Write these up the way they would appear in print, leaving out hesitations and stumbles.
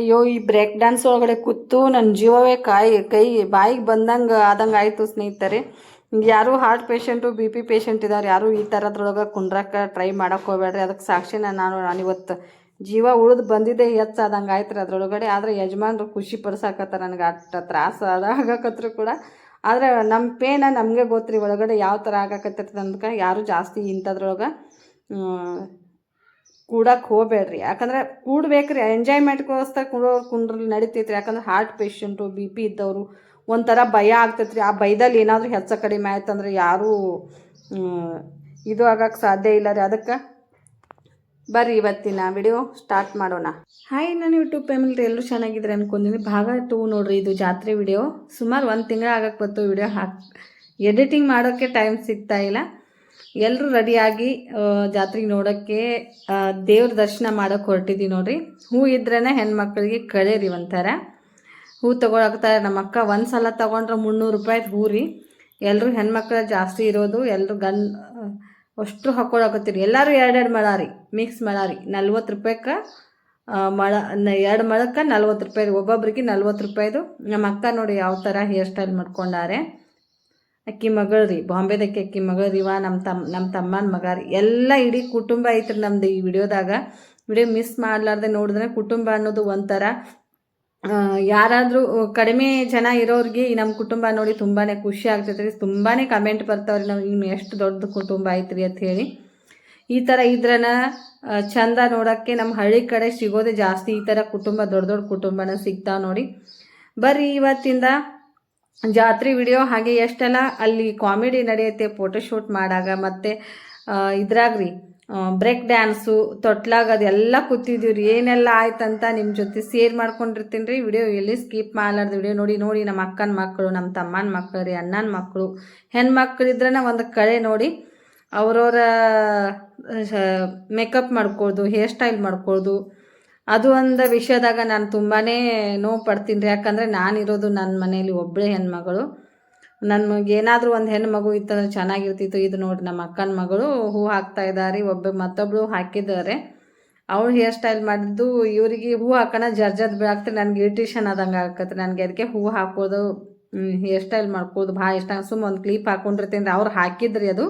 ಅಯ್ಯೋ ಈ break dance ಒಳಗಡೆ ಕೂತು ನನ್ನ ಜೀವವೇ ಕೈ ಬಾಯಿಗೆ ಬಂದಂಗೆ ಆದಂಗೆ ಆಯಿತು ಸ್ನೇಹಿತರೆ. ಯಾರು ಹಾರ್ಟ್ ಪೇಷಂಟು BP ಪೇಷಂಟ್ ಇದ್ದಾರೆ, ಯಾರು ಈ ಥರದ್ರೊಳಗೆ ಕುಂಡ್ರಕ್ಕೆ ಟ್ರೈ ಮಾಡೋಕೆ ಹೋಗ್ಬೇಡ್ರಿ. ಅದಕ್ಕೆ ಸಾಕ್ಷಿನ ನಾನಿವತ್ತು ಜೀವ ಉಳಿದು ಬಂದಿದ್ದೆ ಹೆಚ್ಚಾದಂಗೆ ಆಯ್ತು ರೀ ಅದ್ರೊಳಗಡೆ. ಆದರೆ ಯಜಮಾನ್ರು ಖುಷಿ ಪಡಿಸಾಕತ್ತಾರ, ನನಗೆ ಅಷ್ಟು ತ್ರಾಸ ಅದಾಗಕತ್ರು ಕೂಡ. ಆದರೆ ನಮ್ಮ ಪೇನ ನಮಗೆ ಗೊತ್ತು ರೀ ಒಳಗಡೆ ಯಾವ ಥರ ಆಗಾಕತ್ತೈತೆ ಅಂದ್ಕೆ ಯಾರು ಜಾಸ್ತಿ ಇಂಥದ್ರೊಳಗೆ ಕೂಡಕ್ಕೆ ಹೋಗ್ಬೇಡ್ರಿ. ಯಾಕಂದ್ರೆ ಕೂಡ್ಬೇಕು ರೀ, ಎಂಜಾಯ್ಮೆಂಟ್ಗೋಸ್ಕರ ಕುಂಡ್ರಲ್ಲಿ ನಡಿತೈತ್ರಿ. ಯಾಕಂದ್ರೆ ಹಾರ್ಟ್ ಪೇಷಂಟು BP ಇದ್ದವರು ಒಂಥರ ಭಯ ಆಗ್ತೈತೆ ರೀ. ಆ ಭಯದಲ್ಲಿ ಏನಾದರೂ ಹೆಚ್ಚು ಕಡಿಮೆ ಆಯ್ತಂದ್ರೆ ಯಾರೂ ಇದು ಆಗಕ್ಕೆ ಸಾಧ್ಯ ಇಲ್ಲ ರೀ. ಅದಕ್ಕೆ ಬರ್ರಿ ಇವತ್ತಿನ ವಿಡಿಯೋ ಸ್ಟಾರ್ಟ್ ಮಾಡೋಣ. ಹಾಯ್, ನಾನು ಯೂಟ್ಯೂಬ್ ಫ್ಯಾಮಿಲಿ ಎಲ್ಲರೂ ಚೆನ್ನಾಗಿದ್ರೆ ಅನ್ಕೊಂಡಿನಿ. ಭಾಗ 2 ನೋಡ್ರಿ, ಇದು ಜಾತ್ರೆ ವಿಡಿಯೋ. ಸುಮಾರು 1 ತಿಂಗಳು ಆಗಕ್ಕೆ ಬಂತು ವಿಡಿಯೋ ಎಡಿಟಿಂಗ್ ಮಾಡೋಕ್ಕೆ ಟೈಮ್ ಸಿಗ್ತಾ ಇಲ್ಲ. ಎಲ್ಲರೂ ರೆಡಿಯಾಗಿ ಜಾತ್ರೆಗೆ ನೋಡೋಕ್ಕೆ ದೇವ್ರ ದರ್ಶನ ಮಾಡೋಕ್ಕೆ ಹೊರಟಿದ್ದೀವಿ ನೋಡ್ರಿ. ಹೂ ಇದ್ರೇ ಹೆಣ್ಮಕ್ಳಿಗೆ ಕಳೆ ರೀ ಒಂಥರ. ಹೂ ತೊಗೊಳಕ್ತಾರೆ ನಮ್ಮ ಅಕ್ಕ. ಒಂದು ಸಲ ತೊಗೊಂಡ್ರೆ 300 ರೂಪಾಯಿ ಹೂ ರೀ. ಎಲ್ಲರೂ ಹೆಣ್ಮಕ್ಳು ಜಾಸ್ತಿ ಇರೋದು, ಎಲ್ಲರೂ ಅಷ್ಟು ಹಾಕ್ಕೊಳಕತ್ತೀರಿ. ಎಲ್ಲರೂ 2 ಮೊಳ ರೀ, ಮಿಕ್ಸ್ ಮೊಳ ರೀ. 40 ರೂಪಾಯಿಗೆ ಮೊಳ, 2 ಮೊಳಕ್ಕೆ 40 ರೂಪಾಯಿ ರೀ. ಒಬ್ಬೊಬ್ರಿಗೆ 40 ರೂಪಾಯಿದು. ನಮ್ಮ ಅಕ್ಕ ನೋಡಿ ಯಾವ ಥರ ಹೇರ್ ಸ್ಟೈಲ್ ಮಾಡ್ಕೊಂಡಾರೆ. ಅಕ್ಕಿ ಮಗಳು ರೀ, ಬಾಂಬೆದಕ್ಕೆ ಅಕ್ಕಿ ಮಗಳು ರೀ. ನಮ್ಮ ತಮ್ಮನ ಮಗ ರೀ. ಎಲ್ಲ ಇಡೀ ಕುಟುಂಬ ಐತ್ರಿ ನಮ್ದು ಈ ವಿಡಿಯೋದಾಗ. ವಿಡಿಯೋ ಮಿಸ್ ಮಾಡಲಾರ್ದೆ ನೋಡಿದ್ರೆ ಕುಟುಂಬ ಅನ್ನೋದು ಒಂಥರ. ಯಾರಾದರೂ ಕಡಿಮೆ ಜನ ಇರೋರಿಗೆ ನಮ್ಮ ಕುಟುಂಬ ನೋಡಿ ತುಂಬಾ ಖುಷಿ ಆಗ್ತೈತೆ ರೀ. ತುಂಬಾ ಕಮೆಂಟ್ ಬರ್ತಾವ್ರಿ, ನಾವು ಇನ್ನು ಎಷ್ಟು ದೊಡ್ಡ ಕುಟುಂಬ ಐತ್ರಿ ಅಂತ ಹೇಳಿ. ಈ ಥರ ಇದ್ರನ ಚಂದ ನೋಡೋಕ್ಕೆ ನಮ್ಮ ಹಳ್ಳಿ ಕಡೆ ಸಿಗೋದೇ ಜಾಸ್ತಿ. ಈ ಥರ ಕುಟುಂಬ, ದೊಡ್ಡ ದೊಡ್ಡ ಕುಟುಂಬನ ಸಿಗ್ತಾವೆ ನೋಡಿ. ಬರ್ರಿ ಇವತ್ತಿಂದ ಜಾತ್ರೆ ವಿಡಿಯೋ. ಹಾಗೆ ಎಷ್ಟೆಲ್ಲ ಅಲ್ಲಿ ಕಾಮಿಡಿ ನಡೆಯುತ್ತೆ ಫೋಟೋಶೂಟ್ ಮಾಡಾಗ, ಮತ್ತು ಇದ್ರಾಗ್ರಿ ಬ್ರೇಕ್ ಡ್ಯಾನ್ಸು, ತೊಟ್ಲಾಗ ಅದೆಲ್ಲ ಕೂತಿದ್ದೀವಿ ರೀ. ಏನೆಲ್ಲ ಆಯ್ತಂತ ನಿಮ್ಮ ಜೊತೆ ಶೇರ್ ಮಾಡ್ಕೊಂಡಿರ್ತೀನಿ ರೀ. ವಿಡಿಯೋ ಎಲ್ಲಿ ಸ್ಕಿಪ್ ಮಾಡಲಾರ್ದು ವಿಡಿಯೋ ನೋಡಿ. ನಮ್ಮ ಅಕ್ಕನ ಮಕ್ಕಳು, ನಮ್ಮ ತಮ್ಮನ ಮಕ್ಕಳು ರೀ, ಅಣ್ಣನ ಮಕ್ಕಳು, ಹೆಣ್ಮಕ್ಳಿದ್ರೇ ಒಂದು ಕಳೆ ನೋಡಿ. ಅವರವರ ಮೇಕಪ್ ಮಾಡ್ಕೊಳ್ಳೋದು, ಹೇರ್ ಸ್ಟೈಲ್ ಮಾಡ್ಕೊಳ್ಳೋದು, ಅದು ಒಂದು ವಿಷಯದಾಗ ನಾನು ತುಂಬಾ ನೋವು ಪಡ್ತೀನಿ ರೀ. ಯಾಕಂದರೆ ನಾನಿರೋದು ನನ್ನ ಮನೆಯಲ್ಲಿ ಒಬ್ಬಳೇ ಹೆಣ್ಮಗಳು. ನನಗೆ ಏನಾದರೂ ಒಂದು ಹೆಣ್ಮಗು ಇತ್ತಂದ್ರೆ ಚೆನ್ನಾಗಿರ್ತಿತ್ತು. ಇದು ನೋಡಿ ನಮ್ಮ ಅಕ್ಕನ ಮಗಳು ಹೂ ಹಾಕ್ತಾ ಇದ್ದಾರೆ. ಮತ್ತೊಬ್ಬಳು ಹಾಕಿದ್ದಾರೆ. ಅವಳು ಹೇರ್ ಸ್ಟೈಲ್ ಮಾಡಿದ್ದು ಇವರಿಗೆ ಹೂ ಹಾಕೋಣ ಜರ್ಜದ್ ಬೀಳಾಗ್ತದೆ. ನನಗೆ ಇರಿಟೇಷನ್ ಆದಂಗೆ ಆಗತ್ತೆ. ನನಗೆ ಅದಕ್ಕೆ ಹೂ ಹಾಕೋದು, ಹೇರ್ ಸ್ಟೈಲ್ ಮಾಡ್ಕೋದು ಭಾಳ ಇಷ್ಟ. ಸುಮ್ಮ ಒಂದು ಕ್ಲಿಪ್ ಹಾಕ್ಕೊಂಡಿರ್ತೀನಿ ರೀ. ಅವ್ರು ಹಾಕಿದ್ರಿ, ಅದು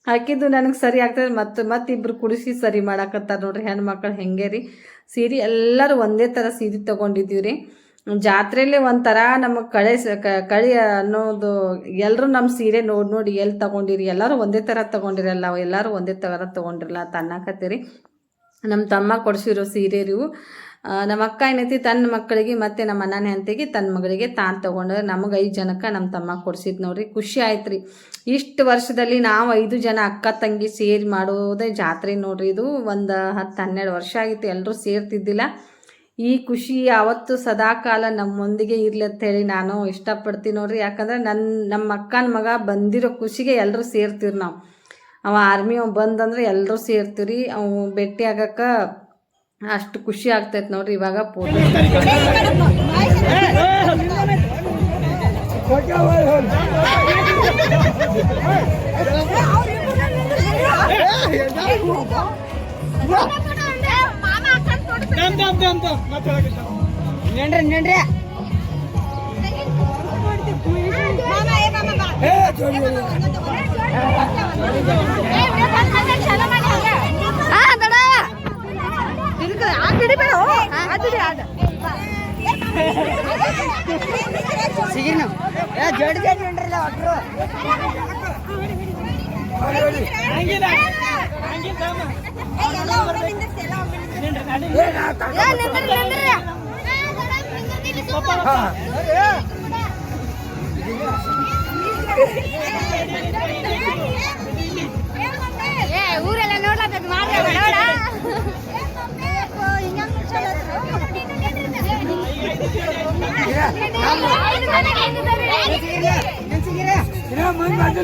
ಹಾಕಿದ್ದು ನನಗೆ ಸರಿ ಆಗ್ತದೆ. ಮತ್ತೆ ಇಬ್ಬರು ಕುಡಿಸಿ ಸರಿ ಮಾಡಾಕತ್ತಾರೆ ನೋಡ್ರಿ ಹೆಣ್ಮಕ್ಳು. ಹೆಂಗೆ ರೀ ಸೀರೆ ಎಲ್ಲರೂ ಒಂದೇ ಥರ ಸೀರೆ ತೊಗೊಂಡಿದ್ದೀವಿ ರೀ. ಜಾತ್ರೆಯಲ್ಲಿ ಒಂಥರ ನಮಗೆ ಕಳೆ ಅನ್ನೋದು. ಎಲ್ಲರೂ ನಮ್ಮ ಸೀರೆ ನೋಡಿ ಎಲ್ಲಿ ತೊಗೊಂಡಿರಿ, ಎಲ್ಲರೂ ಒಂದೇ ಥರ ತೊಗೊಂಡಿರಲ್ಲ, ಎಲ್ಲರೂ ಒಂದೇ ಥರ ತೊಗೊಂಡಿರಲ್ಲ ಅಂತ ಅನ್ನಕತ್ತೀರಿ. ನಮ್ಮ ತಮ್ಮ ಕೊಡಿಸಿರೋ ಸೀರೆ ರೀ. ನಮ್ಮ ಅಕ್ಕ ಏನೈತಿ ತನ್ನ ಮಕ್ಕಳಿಗೆ ಮತ್ತು ನಮ್ಮ ಅಣ್ಣನ ಹೆಂಡತಿಗೆ ತನ್ನ ಮಗಳಿಗೆ ತಾನು ತೊಗೊಂಡ್ರೆ. ನಮಗೆ 5 ಜನಕ್ಕೆ ನಮ್ಮ ತಮ್ಮ ಕೊಡಿಸಿದ್ದು ನೋಡ್ರಿ. ಖುಷಿ ಆಯ್ತು ರೀ. ಇಷ್ಟು ವರ್ಷದಲ್ಲಿ ನಾವು 5 ಜನ ಅಕ್ಕ ತಂಗಿ ಸೇರಿ ಮಾಡೋದೇ ಜಾತ್ರೆ ನೋಡ್ರಿ. ಇದು ಒಂದು 10-12 ವರ್ಷ ಆಗಿತ್ತು ಎಲ್ಲರೂ ಸೇರ್ತಿದ್ದಿಲ್ಲ. ಈ ಖುಷಿ ಯಾವತ್ತು ಸದಾಕಾಲ ನಮ್ಮೊಂದಿಗೆ ಇರಲಿ ಅಂತೇಳಿ ನಾನು ಇಷ್ಟಪಡ್ತೀನಿ ನೋಡ್ರಿ. ಯಾಕಂದರೆ ನಮ್ಮ ಅಕ್ಕನ ಮಗ ಬಂದಿರೋ ಖುಷಿಗೆ ಎಲ್ಲರೂ ಸೇರ್ತೀವಿ ನಾವು. ಅವ ಆರ್ಮಿ ಬಂದಂದ್ರೆ ಎಲ್ಲರೂ ಸೇರ್ತೀವಿ. ಅವು ಭೇಟಿ ಆಗಕ್ಕೆ ಅಷ್ಟು ಖುಷಿ ಆಗ್ತೈತೆ ನೋಡ್ರಿ. ಇವಾಗ ಫೋಟೋ ಊರೆಲ್ಲ ನೋಡ್ಲಬೇಕು ಮಾಡ್ರ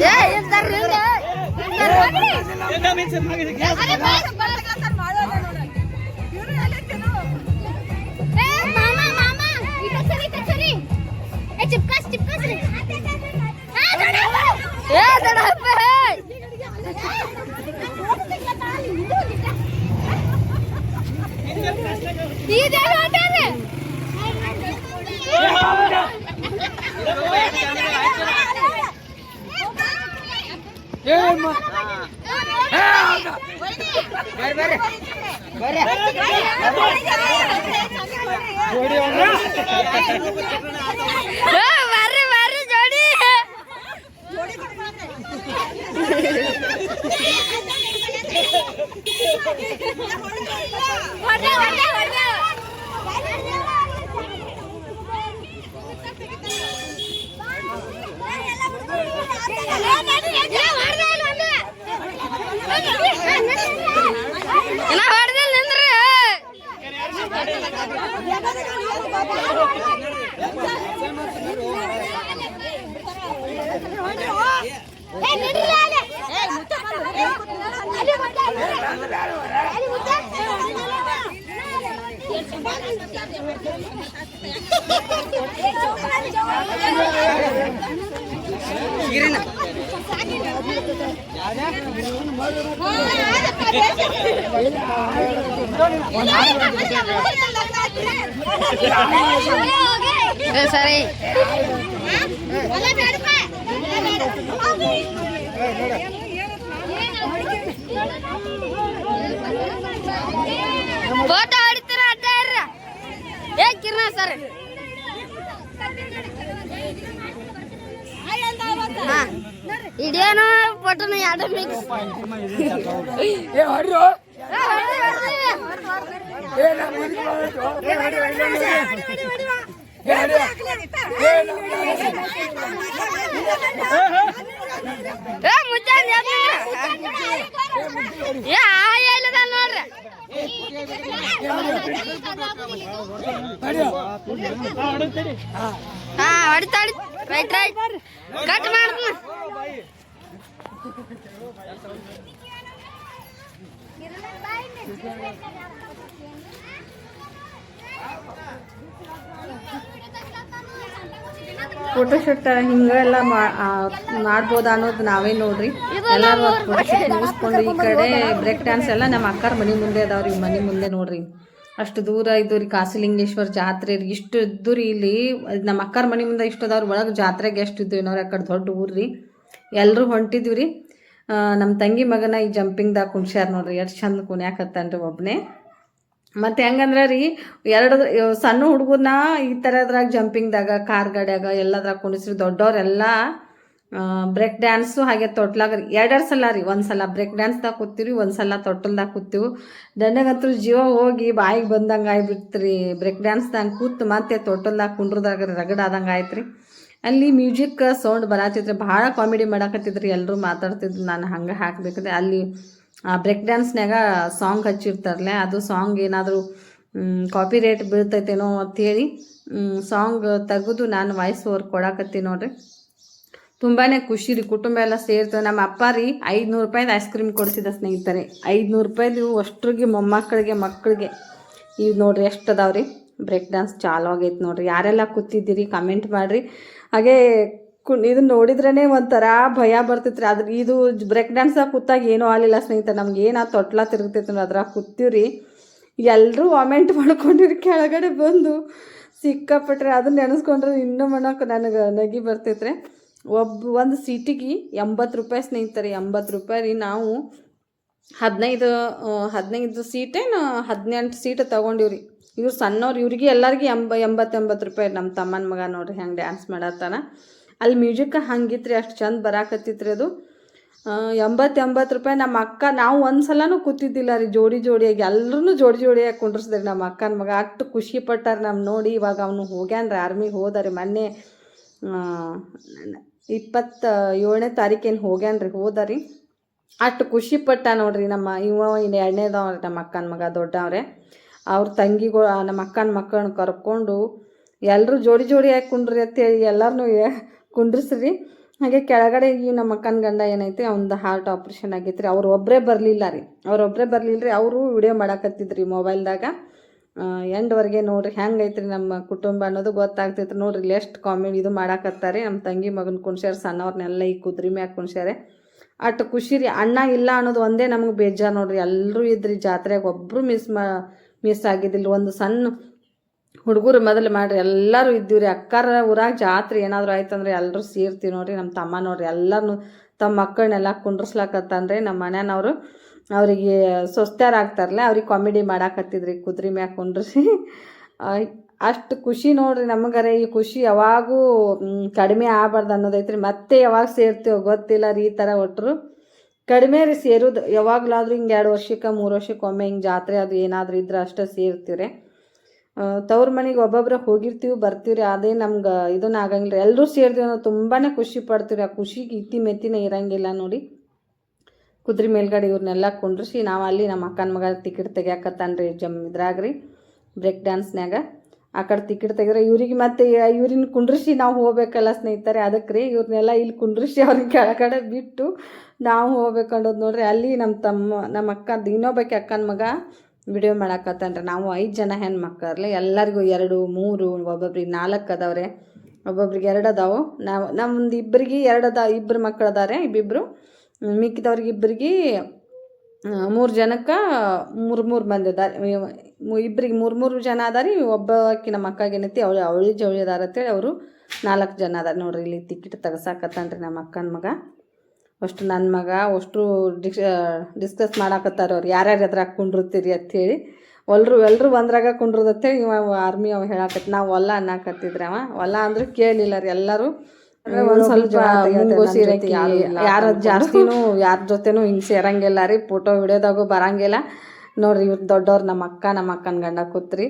ये ಸರಿ ಫೋಟೋ ಹೊಡಿತೀರ ಅಡ್ಡ ಏ ಕಿರಣ ಸರ್ ಇಡಿಯೋನು ಫೋಟೋನು ಎರಡು ಮಿಕ್ಸ್ ನೋಡ್ರಿ ಹಾ ಹೊಡಿತಾ ರೈಟ್ ರೈಟ್ ಕಟ್ ಮಾಡ್ತೀನಿ ಫೋಟೋಶೂಟ್ ಹಿಂಗೆಲ್ಲ ಮಾಡ್ಬೋದಾ ಅನ್ನೋದು ನಾವೇ ನೋಡ್ರಿ. ಎಲ್ಲರೂ ಫೋಟೋಶೂಟ್ ಮುಗಿಸ್ಕೊಂಡು ಈ ಕಡೆ ಬ್ರೇಕ್ ಡ್ಯಾನ್ಸ್ ಎಲ್ಲ ನಮ್ಮ ಅಕ್ಕಾರ ಮನೆ ಮುಂದೆ ಅದಾವ್ರಿ. ಮನೆ ಮುಂದೆ ನೋಡ್ರಿ ಅಷ್ಟು ದೂರ ಇದ್ದು ರೀ ಕಾಸಿಲಿಂಗೇಶ್ವರ ಜಾತ್ರೆ ರೀ. ಇಷ್ಟು ಇದ್ದು ರೀ ಇಲ್ಲಿ ನಮ್ಮ ಅಕ್ಕಾರ ಮನೆ ಮುಂದೆ ಇಷ್ಟು ಅದಾವ್ರಿ. ಒಳಗೆ ಜಾತ್ರೆಗೆ ಎಷ್ಟು ಇದ್ದು ಏನೋ ಆ ಕಡೆ ದೊಡ್ಡ ಊರು ರೀ. ಎಲ್ಲರೂ ಹೊಂಟಿದ್ವಿ ರೀ. ನಮ್ಮ ತಂಗಿ ಮಗನ ಈ ಜಂಪಿಂಗ್ದಾಗ ಕುಣ್ಸ್ಯಾರ ನೋಡ್ರಿ. ಎಷ್ಟು ಚಂದ ಕುಣ್ಯಾಕತ್ತಾನ್ರಿ ಒಬ್ಬನೇ. ಮತ್ತು ಹೆಂಗಂದ್ರೆ ರೀ ಎರಡು ಸಣ್ಣ ಹುಡುಗರನ್ನ ಈ ಥರದ್ರಾಗ ಜಂಪಿಂಗ್ದಾಗ ಕಾರ್ ಗಾಡ್ಯಾಗ ಎಲ್ಲದ್ರಾಗ ಕುಣಿಸ್ರಿ. ದೊಡ್ಡವರೆಲ್ಲ ಬ್ರೇಕ್ ಡ್ಯಾನ್ಸು ಹಾಗೆ ತೊಟ್ಲಾಗ ಎರಡೆರಡು ಸಲ ರೀ. ಒಂದು ಸಲ ಬ್ರೇಕ್ ಡ್ಯಾನ್ಸ್ದಾಗ ಕೂತೀವಿ, ಒಂದು ಸಲ ತೊಟ್ಟಲ್ದಾಗ ಕೂತೀವಿ. ನನಗಂತೂ ಜೀವ ಹೋಗಿ ಬಾಯಿಗೆ ಬಂದಂಗೆ ಆಗ್ಬಿಡ್ತು ರೀ. ಬ್ರೇಕ್ ಡ್ಯಾನ್ಸ್ದಾಗ ಕೂತು ಮತ್ತೆ ತೊಟ್ಟಲ್ದಾಗ ಕುಂಡ್ರದಾಗ ರಗಡಾದಂಗೆ ಆಯ್ತು ರೀ. ಅಲ್ಲಿ ಮ್ಯೂಸಿಕ್ ಸೌಂಡ್ ಬರತ್ತಿದ್ರೆ ಭಾಳ ಕಾಮಿಡಿ ಮಾಡಾಕತ್ತಿದ್ರಿ. ಎಲ್ಲರೂ ಮಾತಾಡ್ತಿದ್ರು. ನಾನು ಹಂಗೆ ಹಾಕಬೇಕಂದ್ರೆ ಅಲ್ಲಿ ಬ್ರೇಕ್ ಡ್ಯಾನ್ಸ್ನಾಗ ಸಾಂಗ್ ಹಚ್ಚಿರ್ತಾರಲ್ಲ, ಅದು ಸಾಂಗ್ ಏನಾದರೂ ಕಾಪಿ ರೇಟ್ ಬೀಳ್ತೈತೇನೋ ಅಂಥೇಳಿ ಸಾಂಗ್ ತೆಗೆದು ನಾನು ವಾಯ್ಸ್ ಓವರ್ ಕೊಡಾಕತ್ತೀನಿ ನೋಡ್ರಿ. ತುಂಬಾ ಖುಷಿ ರೀ. ಕುಟುಂಬ ಎಲ್ಲ ಸೇರ್ತೇವೆ. ನಮ್ಮ ಅಪ್ಪ ರೀ 500 ರೂಪಾಯ್ದು ಐಸ್ ಕ್ರೀಮ್ ಕೊಡಿಸಿದ ಸ್ನೇಹಿತರೆ. 500 ರೂಪಾಯ್ದು ಅಷ್ಟ್ರಿಗೆ ಮೊಮ್ಮಕ್ಕಳಿಗೆ ಮಕ್ಕಳಿಗೆ. ಇವು ನೋಡ್ರಿ ಎಷ್ಟು ಅದಾವ್ರಿ. ಬ್ರೇಕ್ ಡ್ಯಾನ್ಸ್ ಚಾಲು ಆಗೈತೆ ನೋಡ್ರಿ. ಯಾರೆಲ್ಲ ಕೂತಿದ್ದೀರಿ ಕಮೆಂಟ್ ಮಾಡಿರಿ. ಹಾಗೆ ಇದನ್ನ ನೋಡಿದ್ರೇ ಒಂಥರ ಭಯ ಬರ್ತೈತ್ರಿ. ಆದ್ರೆ ಇದು ಬ್ರೇಕ್ ಡ್ಯಾನ್ಸಾಗ ಕೂತಾಗ ಏನೂ ಆಗಲಿಲ್ಲ ಸ್ನೇಹಿತರೆ. ನಮ್ಗೆ ಏನು ಆ ತೊಟ್ಲ ತಿರುಗ್ತೈತೆ ಅದ್ರಾಗ ಕೂತೀವ್ರಿ. ಎಲ್ಲರೂ ವಾಮೆಂಟ್ ಮಾಡ್ಕೊಂಡಿರಿ ಕೆಳಗಡೆ ಬಂದು ಸಿಕ್ಕಾಪಟ್ರೆ. ಅದನ್ನ ನೆನೆಸ್ಕೊಂಡ್ರೆ ಇನ್ನೂ ಮಾಡೋಕೆ ನನಗೆ ನಗಿ ಬರ್ತೈತ್ರಿ. ಒಂದು ಸೀಟಿಗೆ 80 ರೂಪಾಯಿ ಸ್ನೇಹಿತರೆ. 80 ರೂಪಾಯಿ ರೀ. ನಾವು 15 ಸೀಟೇನು 18 ಸೀಟ್ ತೊಗೊಂಡಿವ್ರಿ. ಇವ್ರು ಸಣ್ಣವ್ರು, ಇವ್ರಿಗೆ ಎಲ್ಲರಿಗೆ 80 ರೂಪಾಯಿ. ನಮ್ಮ ತಮ್ಮನ ಮಗ ನೋಡ್ರಿ ಹೆಂಗೆ ಡ್ಯಾನ್ಸ್ ಮಾಡತ್ತಾನ. ಅಲ್ಲಿ ಮ್ಯೂಸಿಕ್ ಹಂಗಿತ್ರಿ. ಅಷ್ಟು ಚಂದ ಬರಾಕತ್ತಿತ್ರಿ ಅದು. 80 ರೂಪಾಯಿ. ನಮ್ಮ ಅಕ್ಕ ನಾವು ಒಂದು ಸಲನೂ ಕೂತಿದ್ದಿಲ್ಲ ರೀ. ಜೋಡಿಯಾಗಿ ಎಲ್ಲರೂ ಜೋಡಿಯಾಗಿ ಕುಂಡ್ರಿಸಿದ್ರಿ. ನಮ್ಮ ಅಕ್ಕನ ಮಗ ಅಷ್ಟು ಖುಷಿ ಪಟ್ಟಾರ ನಮ್ಮ ನೋಡಿ. ಇವಾಗ ಅವನು ಹೋಗ್ಯಾನ್ರಿ, ಆರ್ಮಿಗೆ ಹೋದಾರಿ. ಮೊನ್ನೆ 27ನೇ ತಾರೀಕೇನು ಹೋಗ್ಯಾನ್ರಿ, ಹೋದಾರಿ. ಅಷ್ಟು ಖುಷಿ ಪಟ್ಟ ನೋಡ್ರಿ. ಇನ್ನು 2ನೇದವ್ರಿ ನಮ್ಮ ಅಕ್ಕನ ಮಗ, ದೊಡ್ಡವ್ರೆ. ಅವ್ರ ತಂಗಿಗಳು ನಮ್ಮ ಅಕ್ಕನ ಮಕ್ಕಳನ್ನ ಕರ್ಕೊಂಡು ಎಲ್ಲರೂ ಜೋಡಿಯಾಗಿ ಕುಂಡ್ರಿ ಅಂತೇಳಿ ಎಲ್ಲರನ್ನೂ ಕುಂಡ್ರಿಸ್ರಿ. ಹಾಗೆ ಕೆಳಗಡೆ ಈ ನಮ್ಮ ಅಕ್ಕನ ಗಂಡ ಏನೈತಿ ಅವ್ನದ್ದು ಹಾರ್ಟ್ ಆಪ್ರೇಷನ್ ಆಗೈತೆ ರೀ. ಅವ್ರು ಒಬ್ಬರೇ ಬರಲಿಲ್ಲ ರೀ. ಅವರು ವಿಡಿಯೋ ಮಾಡಾಕತ್ತಿದ್ರಿ ಮೊಬೈಲ್ದಾಗ. ಎಂಡ್ವರೆಗೆ ನೋಡ್ರಿ ಹೆಂಗೈತ್ರಿ ನಮ್ಮ ಕುಟುಂಬ ಅನ್ನೋದು ಗೊತ್ತಾಗ್ತೈತ್ರಿ. ನೋಡ್ರಿ ಇಲ್ಲಿ ಎಷ್ಟು ಕಾಮಿಡಿ ಇದು ಮಾಡಾಕತ್ತಾರೆ. ನಮ್ಮ ತಂಗಿ ಮಗನ ಕುಣ್ಸ್ಯಾರ, ಸಣ್ಣವ್ರನ್ನೆಲ್ಲ ಈ ಕುದುರೆ ಮ್ಯಾಗ ಕುಣ್ಸ್ಯಾರೆ. ಅಷ್ಟು ಖುಷಿ ರೀ. ಅಣ್ಣ ಇಲ್ಲ ಅನ್ನೋದು ಒಂದೇ ನಮಗೆ ಬೇಜಾರು ನೋಡ್ರಿ. ಎಲ್ಲರೂ ಇದ್ರಿ ಜಾತ್ರೆಗೆ, ಒಬ್ಬರು ಮಿಸ್ ಆಗಿದ್ದಿಲ್ಲ. ಒಂದು ಸಣ್ಣ ಹುಡುಗರು ಮೊದಲು ಮಾಡ್ರಿ ಎಲ್ಲರೂ ಇದ್ದೀವಿ ರೀ. ಅಕ್ಕಾರ ಊರಾಗ ಜಾತ್ರೆ ಏನಾದರೂ ಆಯ್ತಂದ್ರೆ ಎಲ್ಲರೂ ಸೇರ್ತೀವಿ ನೋಡಿರಿ. ನಮ್ಮ ತಮ್ಮ ನೋಡ್ರಿ ಎಲ್ಲರೂ ತಮ್ಮ ಮಕ್ಕಳನ್ನೆಲ್ಲ ಕುಂಡ್ರಸ್ಲಾಕತ್ತಾನ್ರಿ. ನಮ್ಮ ಮನೆಯವ್ರು ಅವರಿಗೆ ಸ್ವಸ್ತ್ಯಾರ ಆಗ್ತಾರಲ್ಲ ಅವ್ರಿಗೆ ಕಾಮಿಡಿ ಮಾಡಾಕತ್ತಿದ್ರಿ ಕುದುರೆ ಮ್ಯಾಗ ಕುಂಡ್ರಿಸಿ. ಅಷ್ಟು ಖುಷಿ ನೋಡ್ರಿ ನಮಗರೆ. ಈ ಖುಷಿ ಯಾವಾಗೂ ಕಡಿಮೆ ಆಗಬಾರ್ದು ಅನ್ನೋದೈತ್ರಿ. ಮತ್ತೆ ಯಾವಾಗ ಸೇರ್ತೀವೋ ಗೊತ್ತಿಲ್ಲ ರೀ. ಈ ಥರ ಒಟ್ಟರು ಕಡಿಮೆ ರೀ ಸೇರೋದು. ಯಾವಾಗಲಾದ್ರೂ ಹಿಂಗೆ 2 ವರ್ಷಕ್ಕೆ 3 ವರ್ಷಕ್ಕೊಮ್ಮೆ ಹಿಂಗೆ ಜಾತ್ರೆ ಅದು ಏನಾದರೂ ಇದ್ರೆ ಅಷ್ಟೇ ಸೇರ್ತೀವಿ ರೀ. ತವ್ರ ಮನೆಗೆ ಒಬ್ಬೊಬ್ಬರೇ ಹೋಗಿರ್ತೀವಿ ಬರ್ತೀವಿ ರೀ. ಅದೇ ನಮ್ಗೆ ಇದನ್ನ ಆಗಂಗಿಲ್ಲ ರೀ. ಎಲ್ಲರೂ ಸೇರ್ತೀವಿ ನಾವು ತುಂಬಾ ಖುಷಿ ಪಡ್ತೀವಿ ರೀ. ಆ ಖುಷಿಗೆ ಇತಿ ಮೆತ್ತಿನೇ ಇರಂಗಿಲ್ಲ ನೋಡಿ. ಕುದುರೆ ಮೇಲ್ಗಡೆ ಇವ್ರನ್ನೆಲ್ಲ ಕುಂಡ್ರಿಸಿ ನಾವು ಅಲ್ಲಿ ನಮ್ಮ ಅಕ್ಕನ ಮಗ ಟಿಕೆಟ್ ತೆಗಿಯಾಕತ್ತಾನ ರೀ ಇದ್ರಾಗ ರೀ ಬ್ರೇಕ್ ಡ್ಯಾನ್ಸ್ನ್ಯಾಗ. ಆ ಕಡೆ ಟಿಕೆಟ್ ತೆಗೆದ್ರೆ ಇವ್ರಿಗೆ ಮತ್ತೆ ಇವ್ರನ್ನ ಕುಂಡ್ರಿಸಿ ನಾವು ಹೋಗ್ಬೇಕಲ್ಲ ಸ್ನೇಹಿತರೆ. ಅದಕ್ಕೆ ರೀ ಇವ್ರನ್ನೆಲ್ಲ ಇಲ್ಲಿ ಕುಂಡ್ರಿಸಿ ಅವ್ರಿಗೆ ಕೆಳಗಡೆ ಬಿಟ್ಟು ನಾವು ಹೋಗ್ಬೇಕಂಡೋದು ನೋಡ್ರಿ. ಅಲ್ಲಿ ನಮ್ಮ ಅಕ್ಕ ಇನ್ನೊಬ್ಬಕ್ಕೆ ಅಕ್ಕನ ಮಗ ವಿಡಿಯೋ ಮಾಡಾಕತ್ತಾನ ರೀ. ನಾವು 5 ಜನ ಹೆಣ್ಮಕ್ಳಲ್ಲಿ ಎಲ್ಲರಿಗೂ 2, 3 ಒಬ್ಬೊಬ್ರಿಗೆ 4 ಅದಾವ್ರೆ, ಒಬ್ಬೊಬ್ರಿಗೆ 2 ಅದಾವು. ನಮ್ದು ಇಬ್ಬರಿಗೆ 2 ಇಬ್ಬರು ಮಕ್ಕಳು ಅದಾರೆ. ಇಬ್ಬಿಬ್ಬರು ಮಿಕ್ಕಿದವ್ರಿಗೆ ಇಬ್ಬರಿಗೆ 3 ಜನಕ್ಕೆ 3 ಮಂದಿ ಅದಾರೆ. ಇಬ್ಬರಿಗೆ 3 ಜನ ಅದಾರಿ. ಒಬ್ಬಾಕಿ ನಮ್ಮ ಅಕ್ಕಾಗ ಏನೈತಿ ಅವಳಿ ಜವಳಿ ಅದಾರ ಅಂತೇಳಿ ಅವರು 4 ಜನ ಅದಾರ ನೋಡ್ರಿ. ಇಲ್ಲಿ ಟಿಕೆಟ್ ತೆಗ್ಸಾಕತ್ತಾನ್ರಿ ನಮ್ಮ ಅಕ್ಕನ ಮಗ. ಅಷ್ಟು ನನ್ನ ಮಗ ಅಷ್ಟು ಡಿಸ್ಕಸ್ ಮಾಡಾಕತ್ತಾರ ಅವ್ರು ಯಾರ್ಯಾರು ಅದ್ರಾಗ ಕುಂಡಿರ್ತೀರಿ ಅಂಥೇಳಿ. ಎಲ್ಲರೂ ಒಂದ್ರಾಗ ಕುಂಡ್ರದು ಅಂತೇಳಿ ಆರ್ಮಿ ಅವ ಹೇಳಾಕತ್ತಿ. ನಾವು ಹೊಲ ಅನ್ನಕತ್ತಿದ್ರಿ. ಅವ ಹೊಲ ಅಂದ್ರೆ ಕೇಳಿಲ್ಲ ರೀ. ಎಲ್ಲರೂ ಒಂದು ಸ್ವಲ್ಪ ಯಾರ ಜಾಸ್ತಿನೂ ಯಾರ ಜೊತೆನೂ ಹಿಂಗೆ ಸೇರಂಗಿಲ್ಲ ರೀ. ಫೋಟೋ ವಿಡಿಯೋದಾಗೂ ಬರಂಗಿಲ್ಲ ನೋಡ್ರಿ. ಇವ್ರು ದೊಡ್ಡವ್ರು ನಮ್ಮ ಅಕ್ಕನ ಗಂಡ ಕೂತ್ರಿ.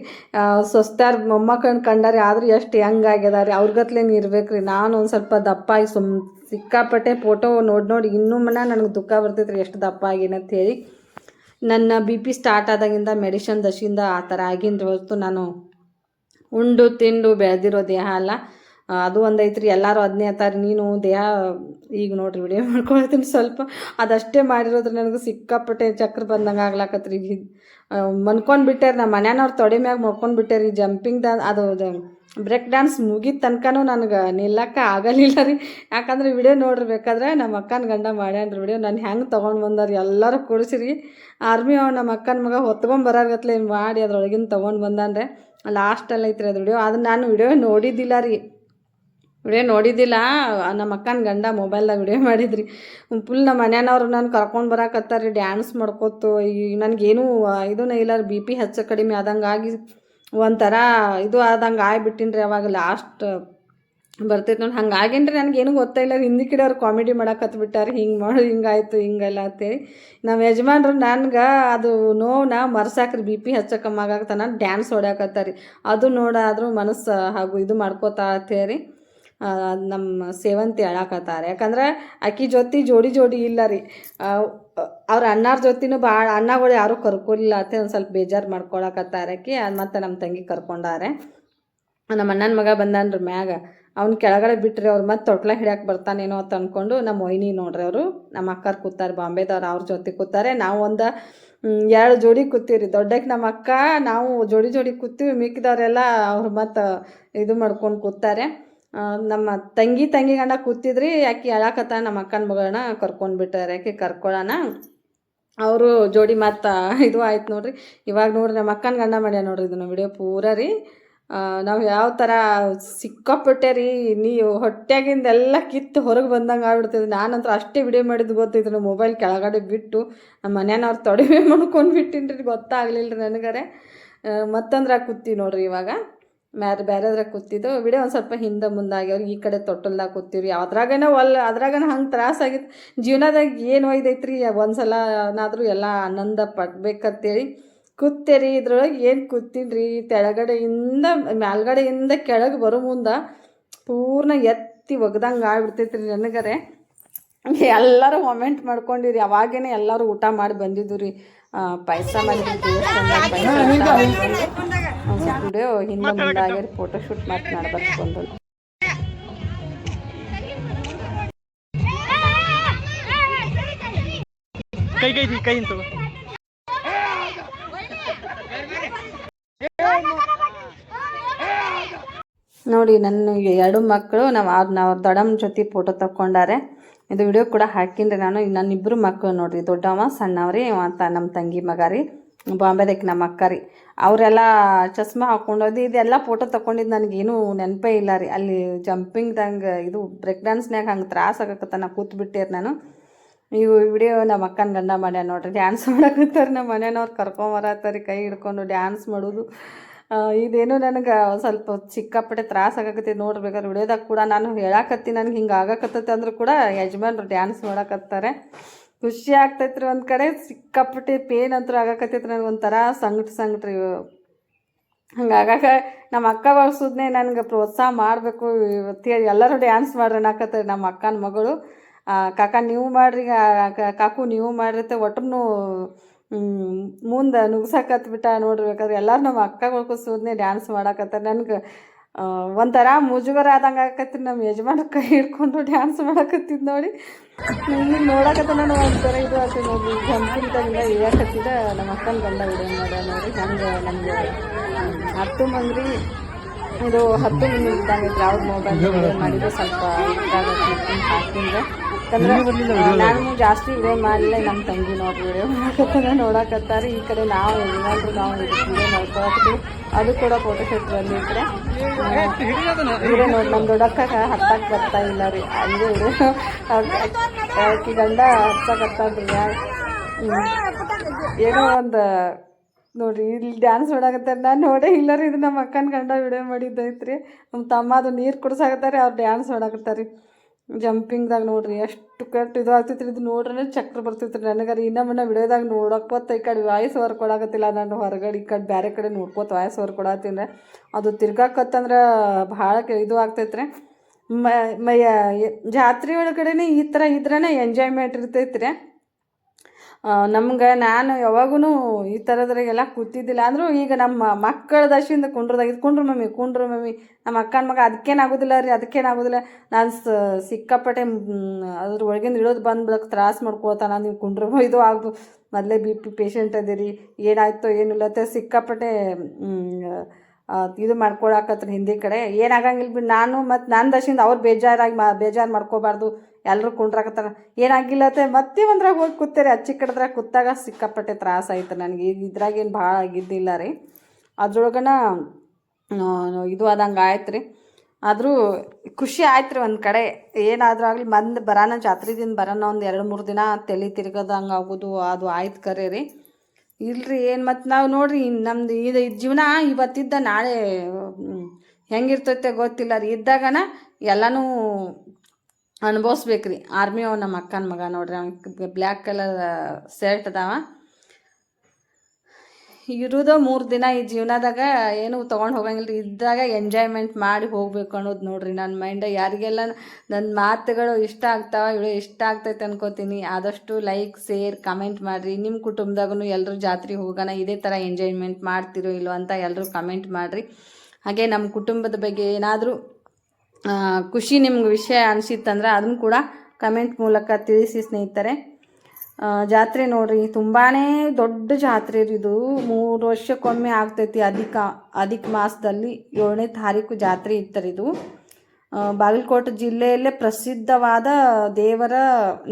ಸ್ವಸ್ತ್ಯಾರ ಮೊಮ್ಮಕ್ಕಳನ್ನ ಕಂಡಾರಿ. ಆದ್ರೂ ಎಷ್ಟು ಹೆಂಗಾಗ್ಯದ ರೀ ಅವ್ರಿಗತ್ಲೇನು ಇರ್ಬೇಕು ರೀ. ನಾನು ಒಂದು ಸ್ವಲ್ಪ ದಪ್ಪ ಆಗಿ ಸಿಕ್ಕಾಪಟ್ಟೆ ಫೋಟೋ ನೋಡಿ ಇನ್ನೂ ನನಗೆ ದುಃಖ ಬರ್ತೈತೆ ರೀ ಎಷ್ಟು ದಪ್ಪ ಆಗಿನ ಅಂಥೇಳಿ. ನನ್ನ BP ಸ್ಟಾರ್ಟ್ ಆದಾಗಿಂದ ಮೆಡಿಷನ್ ದಶಿಂದ ಆ ಥರ ಆಗಿನ ಹೊರತು ನಾನು ಉಂಡು ತಿಂಡು ಬೆಳೆದಿರೋ ದೇಹ ಅಲ್ಲ. ಅದು ಒಂದೈತ್ರಿ. ಎಲ್ಲರೂ ಅದನ್ನೇ ಅಂತಾರೆ ನೀನು ದೇಹ. ಈಗ ನೋಡ್ರಿ ವಿಡಿಯೋ ಮಾಡ್ಕೊಳ್ತೀನಿ ಸ್ವಲ್ಪ ಅದಷ್ಟೇ ಮಾಡಿರೋದ್ರೆ ನನಗೆ ಸಿಕ್ಕಾಪಟ್ಟೆ ಚಕ್ರ ಬಂದಂಗೆ ಆಗ್ಲಾಕತ್ರಿ. ಈಗ ಮನ್ಕೊಂಡು ಬಿಟ್ಟಾರೆ ನಮ್ಮ ಮನೆಯವ್ರು ತೊಡೆ ಮ್ಯಾಗ ಮಲ್ಕೊಂಡು ಬಿಟ್ಟಾರಿ. ಜಂಪಿಂಗ್ ಅದು ಬ್ರೇಕ್ ಡ್ಯಾನ್ಸ್ ಮುಗಿದ ತನಕನೂ ನನಗೆ ನಿಲ್ಲಕ್ಕೆ ಆಗಲಿಲ್ಲ ರೀ. ಯಾಕಂದ್ರೆ ವಿಡಿಯೋ ನೋಡಿರ್ಬೇಕಾದ್ರೆ ನಮ್ಮ ಅಕ್ಕನ ಗಂಡ ಮಾಡ್ಯಾನ್ರಿ ವಿಡಿಯೋ. ನಾನು ಹೆಂಗೆ ತೊಗೊಂಡು ಬಂದಾರಿ ಎಲ್ಲರೂ ಕೂಡಿಸಿರಿ. ಆರ್ಮಿ ನಮ್ಮ ಅಕ್ಕನ ಮಗ ಹೊತ್ಕೊಂಬರಾಗತ್ಲೆ ಮಾಡಿ ಅದ್ರೊಳಗಿನ ತೊಗೊಂಡು ಬಂದಾನ್ರೆ. ಲಾಸ್ಟಲ್ಲಿ ಐತ್ರಿ ಅದು ವಿಡಿಯೋ. ಅದನ್ನ ನಾನು ವಿಡಿಯೋ ನೋಡಿದ್ದಿಲ್ಲ ರೀ. ನಮ್ಮ ಅಕ್ಕನ ಗಂಡ ಮೊಬೈಲ್ದಾಗ ವಿಡಿಯೋ ಮಾಡಿದ್ರಿ. ಫುಲ್ ನಮ್ಮ ಮನೆಯವ್ರು ನಾನು ಕರ್ಕೊಂಡು ಬರಾಕತ್ತಾರೆ ಡ್ಯಾನ್ಸ್ ಮಾಡ್ಕೋತು. ಈಗ ನನಗೇನು ಇದೂ ಇಲ್ಲ ರೀ. BP ಹೆಚ್ಚು ಕಡಿಮೆ ಆದಂಗೆ ಆಗಿ ಒಂಥರ ಇದು ಆದಂಗೆ ಆಗಿಬಿಟ್ಟಿನಿ ರೀ. ಅವಾಗ ಲಾಸ್ಟ್ ಬರ್ತೈತೆ ನೋಡಿ ಹಂಗೆ ಆಗೇನು ರೀ. ನನಗೇನು ಗೊತ್ತಾಯಿಲ್ಲ. ಹಿಂದಿ ಕಿಡಿಯವ್ರು ಕಾಮಿಡಿ ಮಾಡಾಕತ್ಬಿಟ್ಟಾರೆ. ಹಿಂಗೆ ಮಾಡು ಹಿಂಗಾಯ್ತು ಹಿಂಗೆಲ್ಲ ಅಂತೇಳಿ. ನಮ್ಮ ಯಜಮಾನ್ರು ನನಗೆ ಅದು ನೋವನ್ನ ಮರ್ಸಾಕ್ರಿ. BP ಹೆಚ್ಚು ಕಮ್ಮಿ ಆಗಾಕತ್ತಾನ ಡ್ಯಾನ್ಸ್ ಹೊಡ್ಯಾಕತ್ತಾರೆ. ಅದು ನೋಡಾದರೂ ಮನಸ್ಸು ಹಾಗೂ ಇದು ಮಾಡ್ಕೋತಾ ಅಂತೇಳಿ ನಮ್ಮ ಸೇವಂತಿ ಅಳಾಕತ್ತಾರೆ. ಯಾಕಂದ್ರೆ ಆಕಿ ಜೊತೆ ಜೋಡಿ ಇಲ್ಲ ರೀ. ಅವ್ರ ಅಣ್ಣಾರ ಜೊತೆನೂ ಭಾಳ ಅಣ್ಣಗಳು ಯಾರೂ ಕರ್ಕೊಲಿಲ್ಲ ಅಂತ ಒಂದು ಸ್ವಲ್ಪ ಬೇಜಾರು ಮಾಡ್ಕೊಳಕತ್ತಾರೆ ಆಕಿ. ಮತ್ತು ನಮ್ಮ ತಂಗಿ ಕರ್ಕೊಂಡಾರೆ. ನಮ್ಮ ಅಣ್ಣನ ಮಗ ಬಂದಾನ್ರಿ ಮ್ಯಾಗ. ಅವ್ನು ಕೆಳಗಡೆ ಬಿಟ್ರಿ. ಅವ್ರು ಮತ್ತೆ ತೊಟ್ಲ ಹಿಡಿಯಕ್ಕೆ ಬರ್ತಾನೇನೋ ಅಂತ ಅಂದ್ಕೊಂಡು ನಮ್ಮ ವೈನಿ ನೋಡ್ರಿ ಅವರು ನಮ್ಮ ಅಕ್ಕಾರು ಕೂತಾರೆ ಬಾಂಬೆದವ್ರು. ಅವ್ರ ಜೊತೆ ಕೂತಾರೆ. ನಾವು ಒಂದು 2 ಜೋಡಿ ಕೂತೀವಿ. ದೊಡ್ಡಕ್ಕೆ ನಮ್ಮ ಅಕ್ಕ ನಾವು ಜೋಡಿ ಕೂತೀವಿ. ಮಿಕ್ಕಿದವರೆಲ್ಲ ಅವ್ರು ಮತ್ತು ಇದು ಮಾಡ್ಕೊಂಡು ಕೂತಾರೆ. ನಮ್ಮ ತಂಗಿ ಗಂಡ ಕೂತಿದ್ರಿ. ಆಕಿ ಅಳಾಕತ್ತ ನಮ್ಮ ಅಕ್ಕನ ಮಗಳನ್ನ ಕರ್ಕೊಂಡು ಬಿಟ್ಟಾರೆ. ಆಕೆ ಕರ್ಕೊಳ್ಳೋಣ ಅವರು ಜೋಡಿ ಮತ್ತು ಇದು ಆಯ್ತು ನೋಡ್ರಿ. ಇವಾಗ ನೋಡ್ರಿ ನಮ್ಮ ಅಕ್ಕನ ಗಂಡ ಮಾಡ್ಯ ನೋಡ್ರಿ ಇದನ್ನು ವಿಡಿಯೋ ಪೂರ ರೀ. ನಾವು ಯಾವ ಥರ ಸಿಕ್ಕಾಪಟ್ಟೆ ರೀ. ನೀವು ಹೊಟ್ಟೆಗಿಂದೆಲ್ಲ ಕಿತ್ತು ಹೊರಗೆ ಬಂದಂಗೆ ಆಗ್ಬಿಡ್ತಿದ್ವಿ. ನಾನಂತೂ ಅಷ್ಟೇ ವಿಡಿಯೋ ಮಾಡಿದ್ದು ಗೊತ್ತಿದ್ರು. ಮೊಬೈಲ್ ಕೆಳಗಡೆ ಬಿಟ್ಟು ನಮ್ಮ ಮನೆಯವ್ರು ತೊಡಿಮೆ ಮಾಡ್ಕೊಂಡು ಬಿಟ್ಟಿನಿ ರೀ. ಗೊತ್ತಾಗಲಿಲ್ಲ ರೀ ನನಗರೆ. ಮತ್ತಂದ್ರೆ ಕೂತೀವಿ ನೋಡ್ರಿ. ಇವಾಗ ಬೇರೆದ್ರಾಗ ಕೂತಿದ್ದು ವಿಡಿಯೋ ಒಂದು ಸ್ವಲ್ಪ ಹಿಂದೆ ಮುಂದಾಗ್ಯವ್ರು. ಈ ಕಡೆ ತೊಟ್ಟಲ್ದಾಗ ಕೂತೀವಿ. ಅದ್ರಾಗೇನೋ ಅದ್ರಾಗನ ಹಂಗೆ ತ್ರಾಸಾಗಿತ್ತು. ಜೀವನದಾಗ ಏನು ಒಯ್ದೈತ್ರಿ. ಒಂದು ಸಲ ಏನಾದರೂ ಎಲ್ಲ ಆನಂದ ಪಡ್ಬೇಕಂತೇಳಿ ಕೂತೇರಿ. ಇದ್ರೊಳಗೆ ಏನು ಕೂತೀನಿ ರೀ. ಮೇಲ್ಗಡೆಯಿಂದ ಕೆಳಗೆ ಬರೋ ಮುಂದೆ ಪೂರ್ಣ ಎತ್ತಿ ಒಗ್ದಂಗೆ ಆಗ್ಬಿಡ್ತೈತೆ ರೀ ನನಗರೆ. ಎಲ್ಲರೂ ಮೊಮೆಂಟ್ ಮಾಡ್ಕೊಂಡಿರಿ. ಅವಾಗೇನೆ ಎಲ್ಲರೂ ಊಟ ಮಾಡಿ ಬಂದಿದ್ದು ರೀ. ಪಾಯಸ ಮಾಡಿದ್ವಿ. ವಿಡಿಯೋ ಹಿಂದೆ ಮುಂದಾಗಿ ಫೋಟೋ ಶೂಟ್ ಮಾಡ್ಬಾರ್ದು ಬಂದು. ಕೈ ನೋಡಿ ನನಗೆ 2 ಮಕ್ಕಳು. ನಾವು ದೊಡ್ಡಮ್ಮನ ಜೊತೆ ಫೋಟೋ ತಗೊಂಡಾರೆ. ಇದು ವಿಡಿಯೋ ಕೂಡ ಹಾಕಿನ್ರಿ ನಾನು. ನನ್ನಿಬ್ಬರು ಮಕ್ಕಳು ನೋಡ್ರಿ. ದೊಡ್ಡವ ಸಣ್ಣವ್ರಿ ಅಂತ ನಮ್ಮ ತಂಗಿ ಮಗ ರೀ. ಬಾಂಬೆದಕ್ಕೆ ನಮ್ಮ ಅಕ್ಕ ರೀ. ಅವರೆಲ್ಲ ಚಸ್ಮಾ ಹಾಕ್ಕೊಂಡೋದು ಇದೆಲ್ಲ ಫೋಟೋ ತೊಗೊಂಡಿದ್ದು ನನಗೇನು ನೆನಪೇ ಇಲ್ಲ ರೀ. ಅಲ್ಲಿ ಜಂಪಿಂಗ್ದಂಗೆ ಇದು ಬ್ರೇಕ್ ಡ್ಯಾನ್ಸ್ನಾಗ ಹಂಗೆ ತ್ರಾಸ ಆಗಕತ್ತ ನಾ ಕೂತ್ಬಿಟ್ಟೇರಿ ನಾನು. ಇವು ವಿಡಿಯೋ ನಮ್ಮ ಅಕ್ಕನ ಗಂಡ ಮಾಡ್ಯಾನ ನೋಡ್ರಿ, ಡ್ಯಾನ್ಸ್ ಮಾಡಕತ್ತಾರೆ. ನಮ್ಮ ಮನೆಯವ್ರು ಕರ್ಕೊಂಬರತ್ತಾರೆ ಕೈ ಹಿಡ್ಕೊಂಡು ಡ್ಯಾನ್ಸ್ ಮಾಡೋದು. ಇದೇನು ನನಗೆ ಸ್ವಲ್ಪ ಸಿಕ್ಕಾಪಟ್ಟೆ ತ್ರಾಸ ಆಗಕತ್ತೈತೆ ನೋಡ್ಬೇಕಾದ್ರೆ. ವಿಡಿಯೋದಾಗ ಕೂಡ ನಾನು ಹೇಳಕತ್ತೀನಿ ನನಗೆ ಹಿಂಗೆ ಆಗಕತ್ತೈತೆ ಅಂದರೂ ಕೂಡ ಯಜಮಾನ್ರು ಡ್ಯಾನ್ಸ್ ಮಾಡಕತ್ತಾರೆ. ಖುಷಿ ಆಗ್ತೈತ್ರಿ ಒಂದು ಕಡೆ, ಸಿಕ್ಕಾಪಟ್ಟೆ ಪೇನ್ ಅಂತೂ ಆಗಕತ್ತೈತ್ರಿ ನನಗೆ, ಒಂಥರ ಸಂಗಟ ರೀ. ಹಂಗಾಗ ನಮ್ಮ ಅಕ್ಕ ಬಳಸೋದನ್ನೇ ನನಗೆ ಪ್ರೋತ್ಸಾಹ ಮಾಡಬೇಕು ಇವತ್ತೇಳಿ ಎಲ್ಲರೂ ಡ್ಯಾನ್ಸ್ ಮಾಡ್ರಿ ಅನ್ನಕತ್ತಾರೆ. ನಮ್ಮ ಅಕ್ಕನ ಮಗಳು ಕಾಕ ನೀವು ಮಾಡಿರಿ, ಕಾಕು ನೀವು ಮಾಡಿರುತ್ತೆ, ಒಟ್ಟನ್ನು ಮುಂದೆ ನುಗ್ಸಕತ್ಬಿಟ್ಟ ನೋಡ್ರಿ. ಬೇಕಾದ್ರೆ ಎಲ್ಲರೂ ನಮ್ಮ ಅಕ್ಕಗಳು ಸೂದ್ನೆ ಡ್ಯಾನ್ಸ್ ಮಾಡಕತ್ತಾರೆ. ನನಗೆ ಒಂಥರ ಮುಜುಗರ ಆದಂಗೆ ಆಗಕತ್ರಿ. ನಮ್ಮ ಯಜಮಾನ ಕೈ ಹಿಡ್ಕೊಂಡು ಡ್ಯಾನ್ಸ್ ಮಾಡಕತ್ತಿದ್ದು ನೋಡಿ ಈಗ ನೋಡಕತ್ತ ನಾನು ಒಂಥರ ಇದು ಆಗ್ತದೆ ನೋಡ್ರಿ. ಜಂಪಿಂಗ್ದಾಗಿಂದ ಇಳಿಯಕತ್ತಿದ ನಮ್ಮ ಅಕ್ಕನ ಗಂಡ ವಿಡಿಯೋ ಮಾಡ್ಯ ನೋಡಿ. ಹಂಗೆ ನಮಗೆ 10 ಮಂದಿ ಇದು 10 ಮಂದಿ ಇದ್ದಂಗೆ ಇದ್ರೆ ಅವ್ರ ಮೊಬೈಲ್ ವಿಡಿಯೋ ಮಾಡಿದ್ರೆ ಸ್ವಲ್ಪ ಇದಾಗತ್ತೆ ಹಾಕಿಂದ. ಯಾಕಂದ್ರೆ ನಾನು ಜಾಸ್ತಿ ವಿಡಿಯೋ ಮಾಡಲಿಲ್ಲ, ನಮ್ಮ ತಂಗಿ ನೋಡ್ರಿ ವಿಡಿಯೋ ಮಾಡಕತ್ತಾರ ನೋಡಕತ್ತಾರೆ. ಈ ಕಡೆ ನಾವು ಏನಾದರೂ ನಾವು ವಿಡಿಯೋ ಮಾಡ್ಕೊಳತ್ತೀವಿ, ಅದು ಕೂಡ ಫೋಟೋ ಶೂಟ್ ಬಂದು ಈ ಕಡೆ ವಿಡಿಯೋ ನೋಡಿ. ನಮ್ಮ ದೊಡ್ಡಕ್ಕ ಹತ್ತಕ್ಕೆ ಬರ್ತಾ ಇಲ್ಲ ರೀ, ಅಲ್ಲೇ ವಿಡಿಯೋ ಆಕಿ ಗಂಡ ಹತ್ತಕತ್ತಾನ್ರಿ. ಏನೋ ಒಂದು ನೋಡಿರಿ ಇಲ್ಲಿ ಡ್ಯಾನ್ಸ್ ಮಾಡಕತ್ತಾರೆ. ನಾನು ನೋಡೇ ಇಲ್ಲ ರೀ, ಇದು ನಮ್ಮ ಅಕ್ಕನ ಗಂಡ ವಿಡಿಯೋ ಮಾಡಿದ್ದೈತ್ರಿ. ನಮ್ಮ ತಮ್ಮ ಅದು ನೀರು ಕುಡ್ಸಾಕತ್ತಾರೆ, ಅವ್ರು ಡ್ಯಾನ್ಸ್ ಮಾಡಕತ್ತಾರೆ ರೀ ಜಂಪಿಂಗ್ದಾಗ. ನೋಡ್ರಿ ಎಷ್ಟು ಕೆಟ್ಟು ಇದು ಆಗ್ತೈತ್ರಿ. ಇದು ನೋಡ್ರೆ ಚಕ್ರ ಬರ್ತೈತ್ರಿ ನನಗಾರ. ಇನ್ನೊಮ್ಮೆ ವಿಡಿಯೋದಾಗ ನೋಡಕ್ಕೋತ ಈ ಕಡೆ ವಾಯ್ಸ್ ಓವರ್ ಕೊಡಾಕತ್ತಿಲ್ಲ, ನಾನು ಹೊರಗಡೆ ಈ ಕಡೆ ಬೇರೆ ಕಡೆ ನೋಡ್ಕೋತ ವಾಯ್ಸ್ ಓವರ್ ಕೊಡತ್ತೀನಿ. ಅದು ತಿರ್ಗಾಕತ್ತಂದ್ರೆ ಭಾಳ ಇದು ಆಗ್ತೈತ್ರಿ. ಜಾತ್ರೆ ಒಳಗಡೆ ಈ ಥರ ಇದ್ರೇ ಎಂಜಾಯ್ಮೆಂಟ್ ಇರ್ತೈತ್ರಿ ನಮ್ಗೆ. ನಾನು ಯಾವಾಗೂ ಈ ಥರದ್ರಾಗೆಲ್ಲ ಕೂತಿದ್ದಿಲ್ಲ. ಅಂದರೂ ಈಗ ನಮ್ಮ ಮಕ್ಕಳ ದಶಿಂದ ಕುಂಡ್ರದಾಗ ಕುಂಡ್ರು ಮಮ್ಮಿ ನಮ್ಮ ಅಕ್ಕನ ಮಗ ಅದಕ್ಕೇನಾಗೋದಿಲ್ಲ ರೀ, ಅದಕ್ಕೇನಾಗೋದಿಲ್ಲ. ನಾನು ಸಿಕ್ಕಾಪಟ್ಟೆ ಅದ್ರ ಒಳಗಿಂದ ಇಳೋದು ಬಂದ್ಬಿಡಕ್ಕೆ ತ್ರಾಸ ಮಾಡ್ಕೊಳ್ತಾನೆ. ನೀವು ಕುಂಡ್ರು ಇದು ಆಗ್ದು ಮೊದಲೇ BP ಪೇಷಂಟ್ ಅದೀರಿ, ಏನಾಯ್ತೋ ಏನಿಲ್ಲತ್ತೆ ಸಿಕ್ಕಾಪಟ್ಟೆ ಇದು ಮಾಡ್ಕೊಳಕತ್ರಿ ಹಿಂದಿ ಕಡೆ. ಏನಾಗಂಗಿಲ್ಲ ಬಿಟ್ಟು ನಾನು ಮತ್ತು ನನ್ನ ದಶಿಂದ ಅವ್ರು ಬೇಜಾರು ಮಾಡ್ಕೋಬಾರ್ದು, ಎಲ್ಲರೂ ಕುಂಡ್ರಾಕತ್ತಾರ ಏನಾಗಿಲ್ಲತ್ತೆ ಮತ್ತೆ ಒಂದ್ರಾಗ ಹೋಗಿ ಕೂತೇರಿ. ಅಚ್ಚಿ ಕಡೆದ್ರಾಗ ಕೂತಾಗ ಸಿಕ್ಕಾಪಟ್ಟೆ ತ್ರಾಸ ಆಯ್ತು ನನಗೆ. ಇದ್ರಾಗೇನು ಭಾಳ ಆಗಿದ್ದಿಲ್ಲ ರೀ, ಅದ್ರೊಳಗನ ಇದು ಆದಂಗೆ ಆಯ್ತು ರೀ. ಆದರೂ ಖುಷಿ ಆಯ್ತು ರೀ ಒಂದು ಕಡೆ. ಏನಾದರೂ ಆಗಲಿ ಬರೋಣ ಜಾತ್ರೆದಿಂದ ಬರೋಣ ಒಂದು 2-3 ದಿನ ತಲೆ ತಿರ್ಗೋದಂಗೆ ಆಗೋದು ಅದು ಆಯ್ತು ಕರೆ ರೀ. ಇಲ್ರಿ ಏನು ಮತ್ತು ನಾವು ನೋಡಿರಿ ನಮ್ದು ಇದು ಜೀವನ ಇವತ್ತಿದ್ದ ನಾಳೆ ಹೆಂಗಿರ್ತೈತೆ ಗೊತ್ತಿಲ್ಲ ರೀ. ಇದ್ದಾಗನ ಎಲ್ಲನೂ ಅನುಭವಿಸ್ಬೇಕು ರೀ. ಆರ್ಮಿ ಅವ ನಮ್ಮ ಅಕ್ಕನ ಮಗ ನೋಡ್ರಿ, ಅವ್ನಿಗೆ ಬ್ಲ್ಯಾಕ್ ಕಲರ್ ಶರ್ಟ್ ಅದಾವ. ಇರೋದು 3 ದಿನ ಈ ಜೀವನದಾಗ, ಏನು ತೊಗೊಂಡು ಹೋಗಂಗಿಲ್ಲ ರೀ. ಇದ್ದಾಗ ಎಂಜಾಯ್ಮೆಂಟ್ ಮಾಡಿ ಹೋಗ್ಬೇಕು ಅನ್ನೋದು ನೋಡ್ರಿ ನನ್ನ ಮೈಂಡ. ಯಾರಿಗೆಲ್ಲ ನನ್ನ ಮಾತುಗಳು ಇಷ್ಟ ಆಗ್ತಾವ, ವಿಡಿಯೋ ಇಷ್ಟ ಆಗ್ತೈತೆ ಅನ್ಕೋತೀನಿ. ಆದಷ್ಟು ಲೈಕ್ ಶೇರ್ ಕಮೆಂಟ್ ಮಾಡಿರಿ. ನಿಮ್ಮ ಕುಟುಂಬದಾಗೂ ಎಲ್ಲರೂ ಜಾತ್ರೆ ಹೋಗೋಣ ಇದೇ ಥರ ಎಂಜಾಯ್ಮೆಂಟ್ ಮಾಡ್ತಿರೋ ಇಲ್ಲೋ ಅಂತ ಎಲ್ಲರೂ ಕಮೆಂಟ್ ಮಾಡಿರಿ. ಹಾಗೆ ನಮ್ಮ ಕುಟುಂಬದ ಬಗ್ಗೆ ಏನಾದರೂ ಖುಷಿ ನಿಮ್ಗೆ ವಿಷಯ ಅನಿಸಿತ್ತಂದ್ರೆ ಅದನ್ನು ಕೂಡ ಕಮೆಂಟ್ ಮೂಲಕ ತಿಳಿಸಿ ಸ್ನೇಹಿತರೆ. ಜಾತ್ರೆ ನೋಡ್ರಿ ತುಂಬಾ ದೊಡ್ಡ ಜಾತ್ರೆ ಇದು. 3 ವರ್ಷಕ್ಕೊಮ್ಮೆ ಆಗ್ತೈತಿ. ಅಧಿಕ ಮಾಸದಲ್ಲಿ 7ನೇ ತಾರೀಕು ಜಾತ್ರೆ ಇತ್ತರಿ. ಇದು ಬಾಗಲಕೋಟೆ ಜಿಲ್ಲೆಯಲ್ಲೇ ಪ್ರಸಿದ್ಧವಾದ ದೇವರ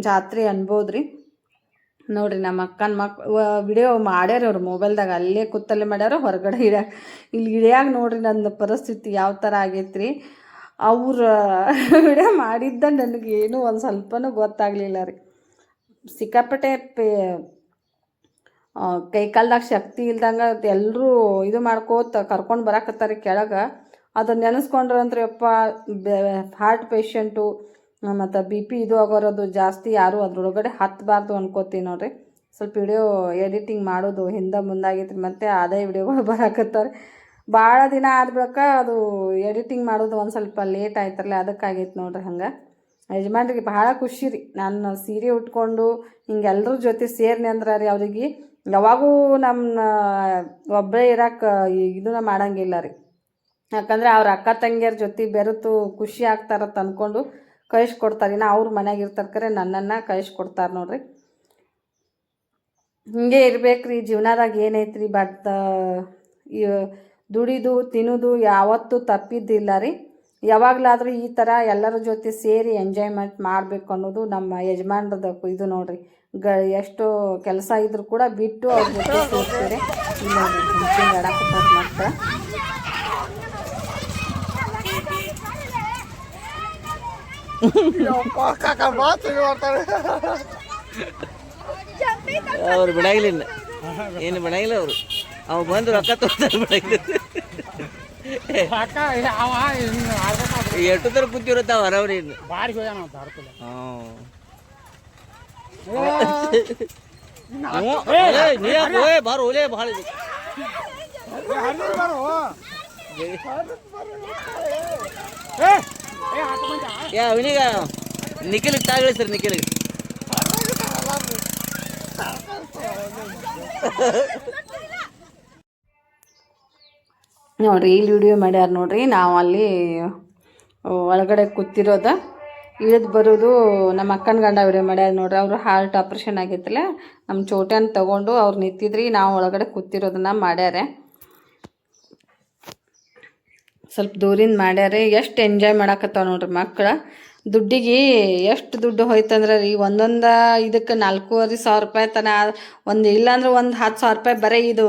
ಜಾತ್ರೆ ಅನ್ಬೋದ್ರಿ. ನೋಡ್ರಿ ನಮ್ಮ ಅಕ್ಕನ ವಿಡಿಯೋ ಮಾಡ್ಯಾರ ಅವ್ರು ಮೊಬೈಲ್ದಾಗ, ಅಲ್ಲೇ ಕೂತಲ್ಲೇ ಮಾಡ್ಯಾರ. ಹೊರಗಡೆ ಇಲ್ಲಿ ಇಳಿಯಾಗ ನೋಡ್ರಿ ನನ್ನ ಪರಿಸ್ಥಿತಿ ಯಾವ ಥರ ಆಗೈತ್ರಿ. ಅವ್ರ ವಿಡಿಯೋ ಮಾಡಿದ್ದ ನನಗೇನು ಒಂದು ಸ್ವಲ್ಪನೂ ಗೊತ್ತಾಗಲಿಲ್ಲ ರೀ. ಸಿಕ್ಕಾಪಟ್ಟೆ ಕೈಕಾಲ್ದಾಗ ಶಕ್ತಿ ಇಲ್ದಂಗೆ ಎಲ್ಲರೂ ಇದು ಮಾಡ್ಕೋತ ಕರ್ಕೊಂಡು ಬರಾಕತ್ತಾರೆ ಕೆಳಗೆ. ಅದನ್ನು ನೆನೆಸ್ಕೊಂಡ್ರಂದ್ರೆ ಯಪ್ಪ ಹಾರ್ಟ್ ಪೇಷಂಟು ಮತ್ತು BP ಇದು ಆಗೋರೋದು ಜಾಸ್ತಿ ಯಾರು ಅದ್ರೊಳಗಡೆ ಹತ್ತಬಾರ್ದು ಅನ್ಕೋತೀನಿ ನೋಡ್ರಿ. ಸ್ವಲ್ಪ ವಿಡಿಯೋ ಎಡಿಟಿಂಗ್ ಮಾಡೋದು ಹಿಂದೆ ಮುಂದಾಗಿತ್ತು, ಮತ್ತು ಅದೇ ವಿಡಿಯೋಗಳು ಬರಾಕತ್ತಾರೆ. ಭಾಳ ದಿನ ಆದ್ಬೇಕ ಅದು ಎಡಿಟಿಂಗ್ ಮಾಡೋದು ಒಂದು ಸ್ವಲ್ಪ ಲೇಟ್ ಆಯ್ತರಲ್ಲ, ಅದಕ್ಕಾಗೈತೆ ನೋಡ್ರಿ. ಹಂಗೆ ಯಜಮಾನ್ರಿಗೆ ಭಾಳ ಖುಷಿ ರೀ. ನಾನು ಸೀರೆ ಉಟ್ಕೊಂಡು ಹಿಂಗೆ ಎಲ್ಲರ ಜೊತೆ ಸೇರ್ನಿ ಅಂದ್ರೆ ರೀ ಅವ್ರಿಗೆ ಯಾವಾಗೂ ನಮ್ಮ ಒಬ್ಬರೇ ಇರೋಕೆ ಇದನ್ನ ಮಾಡೋಂಗಿಲ್ಲ ರೀ. ಯಾಕಂದರೆ ಅವ್ರ ಅಕ್ಕ ತಂಗಿಯರ ಜೊತೆ ಬೆರೆತು ಖುಷಿ ಆಗ್ತಾರತ್ತ ಅಂದ್ಕೊಂಡು ಕಳಿಸ್ಕೊಡ್ತಾರೆ. ಇನ್ನು ಅವ್ರ ಮನೆಯಾಗ ಇರ್ತಾರೆ ಕರೆ ನನ್ನನ್ನು ಕಳಿಸ್ಕೊಡ್ತಾರೆ ನೋಡ್ರಿ. ಹಿಂಗೆ ಇರ್ಬೇಕು ರೀ ಜೀವನದಾಗ. ಏನೈತ್ರಿ ದುಡಿದು ತಿನ್ನೋದು ಯಾವತ್ತೂ ತಪ್ಪಿದ್ದಿಲ್ಲ ರೀ. ಯಾವಾಗಲಾದರೂ ಈ ಥರ ಎಲ್ಲರ ಜೊತೆ ಸೇರಿ ಎಂಜಾಯ್ಮೆಂಟ್ ಮಾಡಬೇಕು ಅನ್ನೋದು ನಮ್ಮ ಯಜಮಾನ್ರದ ಇದು ನೋಡ್ರಿ. ಎಷ್ಟೋ ಕೆಲಸ ಇದ್ರೂ ಕೂಡ ಬಿಟ್ಟು ಅವ್ರ ಜೊತೆ ಸೇರ್ತಾರೆ. ಇಲ್ಲಿ ನೋಡ್ರಿ ಜಂಪಿಂಗ್ ಆಡಾಕತ್ತಾರ ಮಕ್ಕಳು. ಅವ್ರು ಬಿಡಾಗಿಲ್ಲ, ಏನು ಬಿಡಾಗಿಲ್ಲ ಅವರು. ಅವ್ ಬಂದು ರೊಕ್ಕ ತೋರ್ತಾರೆ ಬಿಡಾಗಿಲ್ಲ. ಎಷ್ಟು ತರ ಕೂತಿರುತ್ತಾವ ಹೊರವ್ರಿ. ಬಾರು ಓಲೆ ಭಾಳ ಅವನಿಗ ನಿಖಿಲಿಗೆ ತಾಗಳಿ ಸರ್, ನಿಖಿಲಿಗೆ ನೋಡ್ರಿ ಇಲ್ಲಿ ವಿಡಿಯೋ ಮಾಡ್ಯಾರ ನೋಡ್ರಿ. ನಾವು ಅಲ್ಲಿ ಒಳಗಡೆ ಕೂತಿರೋದ, ಇಳಿದು ಬರೋದು ನಮ್ಮ ಅಕ್ಕನ ಗಂಡ ವಿಡಿಯೋ ಮಾಡ್ಯಾರ ನೋಡ್ರಿ. ಅವರು ಹಾರ್ಟ್ ಆಪ್ರೇಷನ್ ಆಗೈತಲ್ಲ, ನಮ್ಮ ಚೋಟನ್ ತಗೊಂಡು ಅವ್ರು ನಿಂತಿದ್ರಿ, ನಾವು ಒಳಗಡೆ ಕೂತಿರೋದನ್ನ ಮಾಡ್ಯಾರೆ. ಸ್ವಲ್ಪ ದೂರಿಂದ ಮಾಡ್ಯಾರೆ. ಎಷ್ಟು ಎಂಜಾಯ್ ಮಾಡಾಕತ್ತಾವ ನೋಡ್ರಿ ಮಕ್ಕಳು. ದುಡ್ಡಿಗೆ ಎಷ್ಟು ದುಡ್ಡು ಹೋಯ್ತಂದ್ರೆ ರೀ, ಒಂದೊಂದು ಇದಕ್ಕೆ 4,500 ರೂಪಾಯಿ ತನ, ಒಂದು ಇಲ್ಲಾಂದ್ರೆ ಒಂದು 10,000 ರೂಪಾಯಿ ಬರೀ ಇದು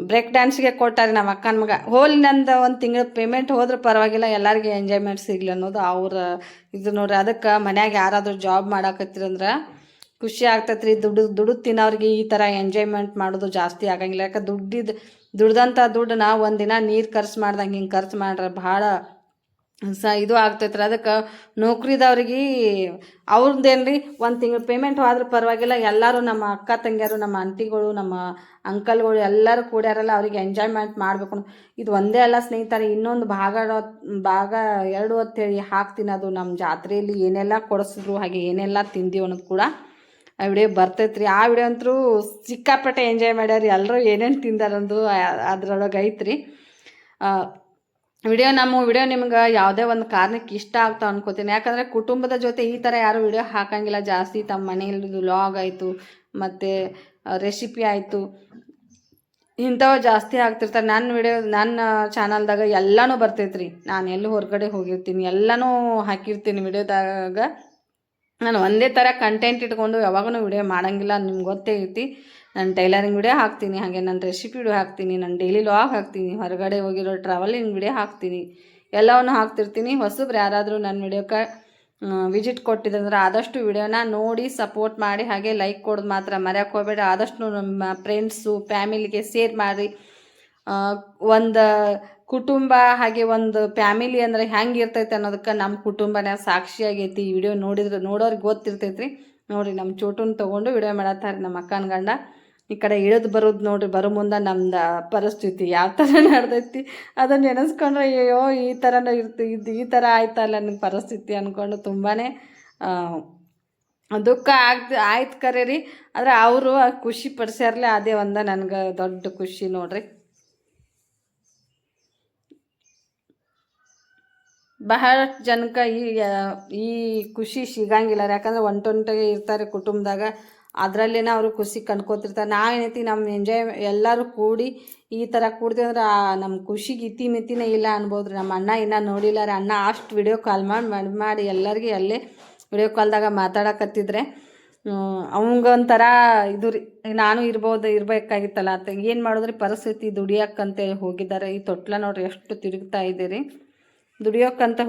ಬ್ರೇಕ್ ಡ್ಯಾನ್ಸ್ಗೆ ಕೊಟ್ಟಾರೆ ನಮ್ಮ ಅಕ್ಕನ ಮಗ. ಹೋಲಿ ನಂದು ಒಂದು ತಿಂಗಳ ಪೇಮೆಂಟ್ ಹೋದ್ರೆ ಪರವಾಗಿಲ್ಲ, ಎಲ್ಲರಿಗೂ ಎಂಜಾಯ್ಮೆಂಟ್ ಸಿಗ್ಲಿ ಅನ್ನೋದು ಅವ್ರ ಇದು ನೋಡ್ರಿ. ಅದಕ್ಕೆ ಮನ್ಯಾಗ ಯಾರಾದರೂ ಜಾಬ್ ಮಾಡಾಕತ್ತಿರಂದ್ರೆ ಖುಷಿ ಆಗ್ತೈತೆ ರೀ. ದುಡ್ಡು ತಿನ್ನೋರಿಗೆ ಈ ಥರ ಎಂಜಾಯ್ಮೆಂಟ್ ಮಾಡೋದು ಜಾಸ್ತಿ ಆಗಂಗಿಲ್ಲ. ಯಾಕೆ ದುಡ್ದಂಥ ದುಡ್ಡನ್ನ ಒಂದಿನ ನೀರು ಖರ್ಚು ಮಾಡ್ದಂಗೆ ಹಿಂಗೆ ಖರ್ಚು ಮಾಡ್ರೆ ಭಾಳ ಇದು ಆಗ್ತೈತ್ರಿ. ಅದಕ್ಕೆ ನೌಕರಿದವ್ರಿಗೆ ಅವ್ರದ್ದೇನು ರೀ, ಒಂದು ತಿಂಗಳು ಪೇಮೆಂಟ್ ಹೋದ್ರೆ ಪರವಾಗಿಲ್ಲ, ಎಲ್ಲರೂ ನಮ್ಮ ಅಕ್ಕ ತಂಗಿಯರು, ನಮ್ಮ ಆಂಟಿಗಳು, ನಮ್ಮ ಅಂಕಲ್ಗಳು ಎಲ್ಲರೂ ಕೂಡ್ಯಾರಲ್ಲ, ಅವ್ರಿಗೆ ಎಂಜಾಯ್ಮೆಂಟ್ ಮಾಡಬೇಕು. ಇದು ಒಂದೇ ಅಲ್ಲ ಸ್ನೇಹಿತರೆ, ಇನ್ನೊಂದು ಭಾಗ 2 ಅಂತೇಳಿ ಹಾಕ್ತೀನಿ. ಅದು ನಮ್ಮ ಜಾತ್ರೆಯಲ್ಲಿ ಏನೆಲ್ಲ ಕೊಡಿಸಿದ್ರು, ಹಾಗೆ ಏನೆಲ್ಲ ತಿಂದೀವಿ ಅನ್ನೋದು ಕೂಡ ಆ ವಿಡಿಯೋ ಬರ್ತೈತ್ರಿ. ಆ ವಿಡಿಯೋ ಅಂತೂ ಸಿಕ್ಕಾಪಟ್ಟೆ ಎಂಜಾಯ್ ಮಾಡ್ಯಾರ. ಎಲ್ಲರೂ ಏನೇನು ತಿಂದಾರಂದು ಅದ್ರೊಳಗೆ ಐತ್ರಿ. ನಮ್ಮ ವಿಡಿಯೋ ನಿಮ್ಗೆ ಯಾವುದೇ ಒಂದು ಕಾರಣಕ್ಕೆ ಇಷ್ಟ ಆಗ್ತಾವೆ ಅನ್ಕೋತೀನಿ. ಯಾಕಂದರೆ ಕುಟುಂಬದ ಜೊತೆ ಈ ಥರ ಯಾರು ವಿಡಿಯೋ ಹಾಕಂಗಿಲ್ಲ ಜಾಸ್ತಿ. ತಮ್ಮ ಮನೆಯಲ್ಲಿ ವ್ಲಾಗ್ ಆಯಿತು, ಮತ್ತು ರೆಸಿಪಿ ಆಯಿತು, ಇಂಥವು ಜಾಸ್ತಿ ಆಗ್ತಿರ್ತಾರೆ. ನನ್ನ ಚಾನಲ್ದಾಗ ಎಲ್ಲನೂ ಬರ್ತೈತ್ರಿ. ನಾನು ಎಲ್ಲಿ ಹೊರಗಡೆ ಹೋಗಿರ್ತೀನಿ ಎಲ್ಲನೂ ಹಾಕಿರ್ತೀನಿ ವಿಡಿಯೋದಾಗ. ನಾನು ಒಂದೇ ಥರ ಕಂಟೆಂಟ್ ಇಟ್ಕೊಂಡು ಯಾವಾಗೂ ವಿಡಿಯೋ ಮಾಡೋಂಗಿಲ್ಲ, ನಿಮ್ಗೆ ಗೊತ್ತೇ ಐತಿ. ನಾನು ಟೈಲರಿಂಗ್ ವಿಡಿಯೋ ಹಾಕ್ತೀನಿ, ಹಾಗೆ ನಾನು ರೆಸಿಪಿ ವಿಡಿಯೋ ಹಾಕ್ತೀನಿ, ನಾನು ಡೈಲಿ ವ್ಲಾಗ್ ಹಾಕ್ತೀನಿ, ಹೊರಗಡೆ ಹೋಗಿರೋ ಟ್ರಾವೆಲಿಂಗ್ ವಿಡಿಯೋ ಹಾಕ್ತೀನಿ, ಎಲ್ಲವನ್ನು ಹಾಕ್ತಿರ್ತೀನಿ. ಹೊಸಬ್ರು ಯಾರಾದರೂ ನನ್ನ ವಿಡಿಯೋಕ್ಕೆ ವಿಸಿಟ್ ಕೊಟ್ಟಿದ್ದಂದ್ರೆ ಆದಷ್ಟು ವಿಡಿಯೋನ ನೋಡಿ ಸಪೋರ್ಟ್ ಮಾಡಿ, ಹಾಗೆ ಲೈಕ್ ಕೊಡೋದು ಮಾತ್ರ ಮರೆಯೋಕೆ ಹೋಗಬೇಡಿ. ಆದಷ್ಟು ನಮ್ಮ ಫ್ರೆಂಡ್ಸು ಫ್ಯಾಮಿಲಿಗೆ ಶೇರ್ ಮಾಡಿ. ಒಂದು ಕುಟುಂಬ ಹಾಗೆ ಒಂದು ಫ್ಯಾಮಿಲಿ ಅಂದರೆ ಹೆಂಗೆ ಇರ್ತೈತೆ ಅನ್ನೋದಕ್ಕೆ ನಮ್ಮ ಕುಟುಂಬನ ಸಾಕ್ಷಿಯಾಗೈತಿ. ಈ ವಿಡಿಯೋ ನೋಡೋರಿಗೆ ಗೊತ್ತಿರ್ತೈತ್ರಿ. ನೋಡಿರಿ ನಮ್ಮ ಚೋಟುನ ತೊಗೊಂಡು ವಿಡಿಯೋ ಮಾಡತ್ತಾರೆ ನಮ್ಮ ಅಕ್ಕನ ಗಂಡ. ಈ ಕಡೆ ಇಳಿದು ಬರೋದು ನೋಡಿರಿ, ಬರೋ ಮುಂದೆ ನಮ್ದು ಪರಿಸ್ಥಿತಿ ಯಾವ ಥರ ನಡೆದೈತಿ ಅದನ್ನು ನೆನೆಸ್ಕೊಂಡ್ರೆ ಅಯ್ಯೋ ಈ ಥರನೂ ಈ ಥರ ಆಯ್ತಲ್ಲ ನನಗೆ ಪರಿಸ್ಥಿತಿ ಅಂದ್ಕೊಂಡು ತುಂಬಾ ದುಃಖ ಆಯ್ತು ಕರೆ ರೀ. ಆದರೆ ಅವರು ಖುಷಿ ಪಡಿಸ್ಯಾರಲ್ಲ, ಅದೇ ಒಂದು ನನಗೆ ದೊಡ್ಡ ಖುಷಿ ನೋಡ್ರಿ. ಬಹಳಷ್ಟು ಜನಕ್ಕೆ ಈ ಖುಷಿ ಸಿಗಂಗಿಲ್ಲ. ಯಾಕಂದ್ರೆ ಒಂಟೊಂಟಾಗಿ ಇರ್ತಾರೆ ಕುಟುಂಬದಾಗ, ಅದರಲ್ಲೇನ ಅವರು ಖುಷಿ ಕಂಡ್ಕೋತಿರ್ತಾರೆ. ನಾವೇನೈತಿ ನಮ್ಮ ಎಂಜಾಯ್ ಎಲ್ಲರೂ ಕೂಡಿ ಈ ಥರ ಕೂಡ್ತೀವಿ ಅಂದ್ರೆ ನಮ್ಮ ಖುಷಿಗೆ ಮಿತಿನೇ ಇಲ್ಲ ಅನ್ಬೋದು ರೀ. ನಮ್ಮ ಅಣ್ಣ ಇನ್ನೂ ನೋಡಿಲ್ಲ ರೀ. ಅಣ್ಣ ಅಷ್ಟು ವಿಡಿಯೋ ಕಾಲ್ ಮಾಡಿ ಎಲ್ಲರಿಗೆ ಅಲ್ಲೇ ವಿಡಿಯೋ ಕಾಲ್ದಾಗ ಮಾತಾಡಕತ್ತಿದ್ರೆ ಅವಂಗೊಂಥರ ಇದು ರೀ, ನಾನು ಇರಬೇಕಾಗಿತ್ತಲ್ಲ ಅಂತ. ಏನು ಮಾಡಿದ್ರಿ, ಪರಿಸ್ಥಿತಿ ದುಡಿಯೋಕ್ಕಂತೇಳಿ ಹೋಗಿದ್ದಾರೆ. ಈ ತೊಟ್ಲ ನೋಡ್ರಿ ಎಷ್ಟು ತಿರುಗ್ತಾ ಇದ್ದೀರಿ. ದುಡಿಯೋಕ್ಕಂತ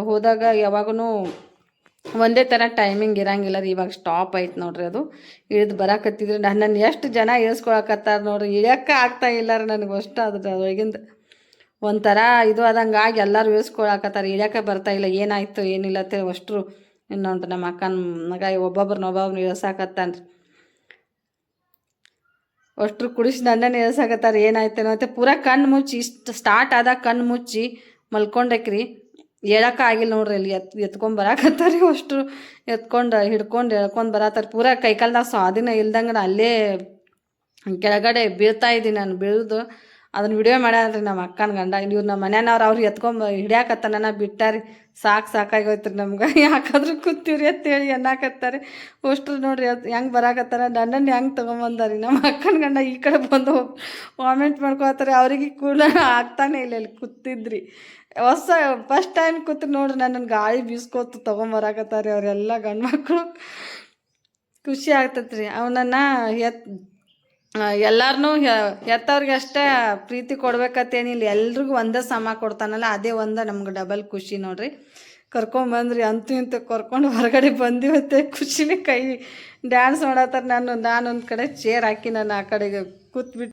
ಹೋದಾಗ ಯಾವಾಗೂ ಒಂದೇ ಥರ ಟೈಮಿಂಗ್ ಇರಂಗಿಲ್ಲ ರೀ. ಇವಾಗ ಸ್ಟಾಪ್ ಆಯ್ತು ನೋಡ್ರಿ, ಅದು ಇಳಿದು ಬರಾಕತ್ತಿದ್ರಿ. ನನ್ನನ್ನು ಎಷ್ಟು ಜನ ಇಳಿಸ್ಕೊಳಕತ್ತಾರ ನೋಡ್ರಿ, ಇಳಿಯೋಕ್ಕೆ ಆಗ್ತಾ ಇಲ್ಲ ರೀ ನನಗೆ ಅಷ್ಟು. ಅದ್ರೊಳಗಿಂದ ಒಂಥರ ಇದು ಆದಂಗಾಗಿ ಎಲ್ಲರೂ ಇಳಿಸ್ಕೊಳಕತ್ತಾರ, ಇಳಿಯೋಕೆ ಬರ್ತಾಯಿಲ್ಲ. ಏನಾಯಿತು ಏನಿಲ್ಲ ಅಂತ ಅಷ್ಟರು ಇನ್ನೊಂದು ನಮ್ಮ ಅಕ್ಕನ ಮಗ ಒಬ್ಬೊಬ್ರನ್ನ ಇಳಿಸಾಕತ್ತಾನ ರೀ. ಅಷ್ಟರು ಕುಡಿಸಿ ನನ್ನನ್ನು ಇಳಿಸಾಕತ್ತಾರ. ಏನಾಯ್ತೇನೋ ಅಂತ ಪೂರಾ ಕಣ್ಣು ಮುಚ್ಚಿ ಇಷ್ಟು ಸ್ಟಾರ್ಟ್ ಆದಾಗ ಕಣ್ಣು ಮುಚ್ಚಿ ಮಲ್ಕೊಂಡಕ್ರಿ. ಹೇಳಕ್ಕೆ ಆಗಿಲ್ಲ ನೋಡ್ರಿ, ಅಲ್ಲಿ ಎತ್ಕೊಂಡು ಬರಾಕತ್ತಾರೆ. ಅಷ್ಟು ಹಿಡ್ಕೊಂಡು ಎಳ್ಕೊಂಡು ಬರತ್ತಾರೆ. ಪೂರಾ ಕೈಕಾಲ್ದಾಗ ಸ್ವಾಧೀನ ಇಲ್ದಂಗೆ ಅಲ್ಲೇ ಕೆಳಗಡೆ ಬೀಳ್ತಾ ಇದ್ದೀನಿ. ನಾನು ಬೀಳೋದು ಅದನ್ನು ವಿಡಿಯೋ ಮಾಡ್ಯಾರ ನಮ್ಮ ಅಕ್ಕನ ಗಂಡ. ಇವ್ರು ನಮ್ಮ ಮನೆಯವ್ರು ಅವ್ರು ಹಿಡಿಯಾಕತ್ತಾನ ಬಿಟ್ಟಾರಿ. ಸಾಕಾಗಿ ಹೋಯ್ತು ರೀ ನಮ್ಗೆ. ಯಾಕಾದ್ರೂ ಕೂತೀವ್ರಿ ಅಂತೇಳಿ ಅನ್ನಕತ್ತಾರೆ. ಅಷ್ಟ್ರು ನೋಡ್ರಿ ಹೆಂಗೆ ಬರಾಕತ್ತಾರ, ನನ್ನನ್ನು ಹೆಂಗೆ ತೊಗೊಂಬಂದಾರಿ. ನಮ್ಮ ಅಕ್ಕನ ಗಂಡ ಈ ಕಡೆ ಬಂದು ಕಾಮೆಂಟ್ ಮಾಡ್ಕೊತಾರೆ. ಅವ್ರಿಗೆ ಕೂಡ ಆಗ್ತಾನೆ ಇಲ್ಲ, ಅಲ್ಲಿ ಕೂತಿದ್ರಿ. ಫಸ್ಟ್ ಟೈಮ್ ಕೂತ್ರು ನೋಡ್ರಿ, ನನ್ನನ್ನು ಗಾಳಿ ಬೀಸ್ಕೊತು ತೊಗೊಂಬರಾಕತ್ತಾರೆ ಅವರೆಲ್ಲ ಗಂಡು ಮಕ್ಕಳು. ಖುಷಿ ಆಗ್ತೈತೆ ರೀ ಅವನನ್ನು ಎಲ್ಲಾರನ್ನೂ ಹೆತ್ತವ್ರಿಗೆ ಅಷ್ಟೇ ಪ್ರೀತಿ ಕೊಡ್ಬೇಕತ್ತೇನಿಲ್ಲ, ಎಲ್ರಿಗೂ ಒಂದೇ ಸಮ ಕೊಡ್ತಾನಲ್ಲ, ಅದೇ ಒಂದು ನಮ್ಗೆ ಡಬಲ್ ಖುಷಿ ನೋಡ್ರಿ. ಕರ್ಕೊಂಬಂದ್ರಿ ಅಂತೂ ಇಂತೂ ಕರ್ಕೊಂಡು ಹೊರಗಡೆ ಬಂದಿವತ್ತೆ ಖುಷಿನೇ ಕೈ ಡ್ಯಾನ್ಸ್ ಮಾಡತ್ತಾರೆ. ನಾನೊಂದು ಕಡೆ ಚೇರ್ ಹಾಕಿ ನಾನು ಆ ಕಡೆಗೆ ಕೂತ್ಬಿಟ್ಟು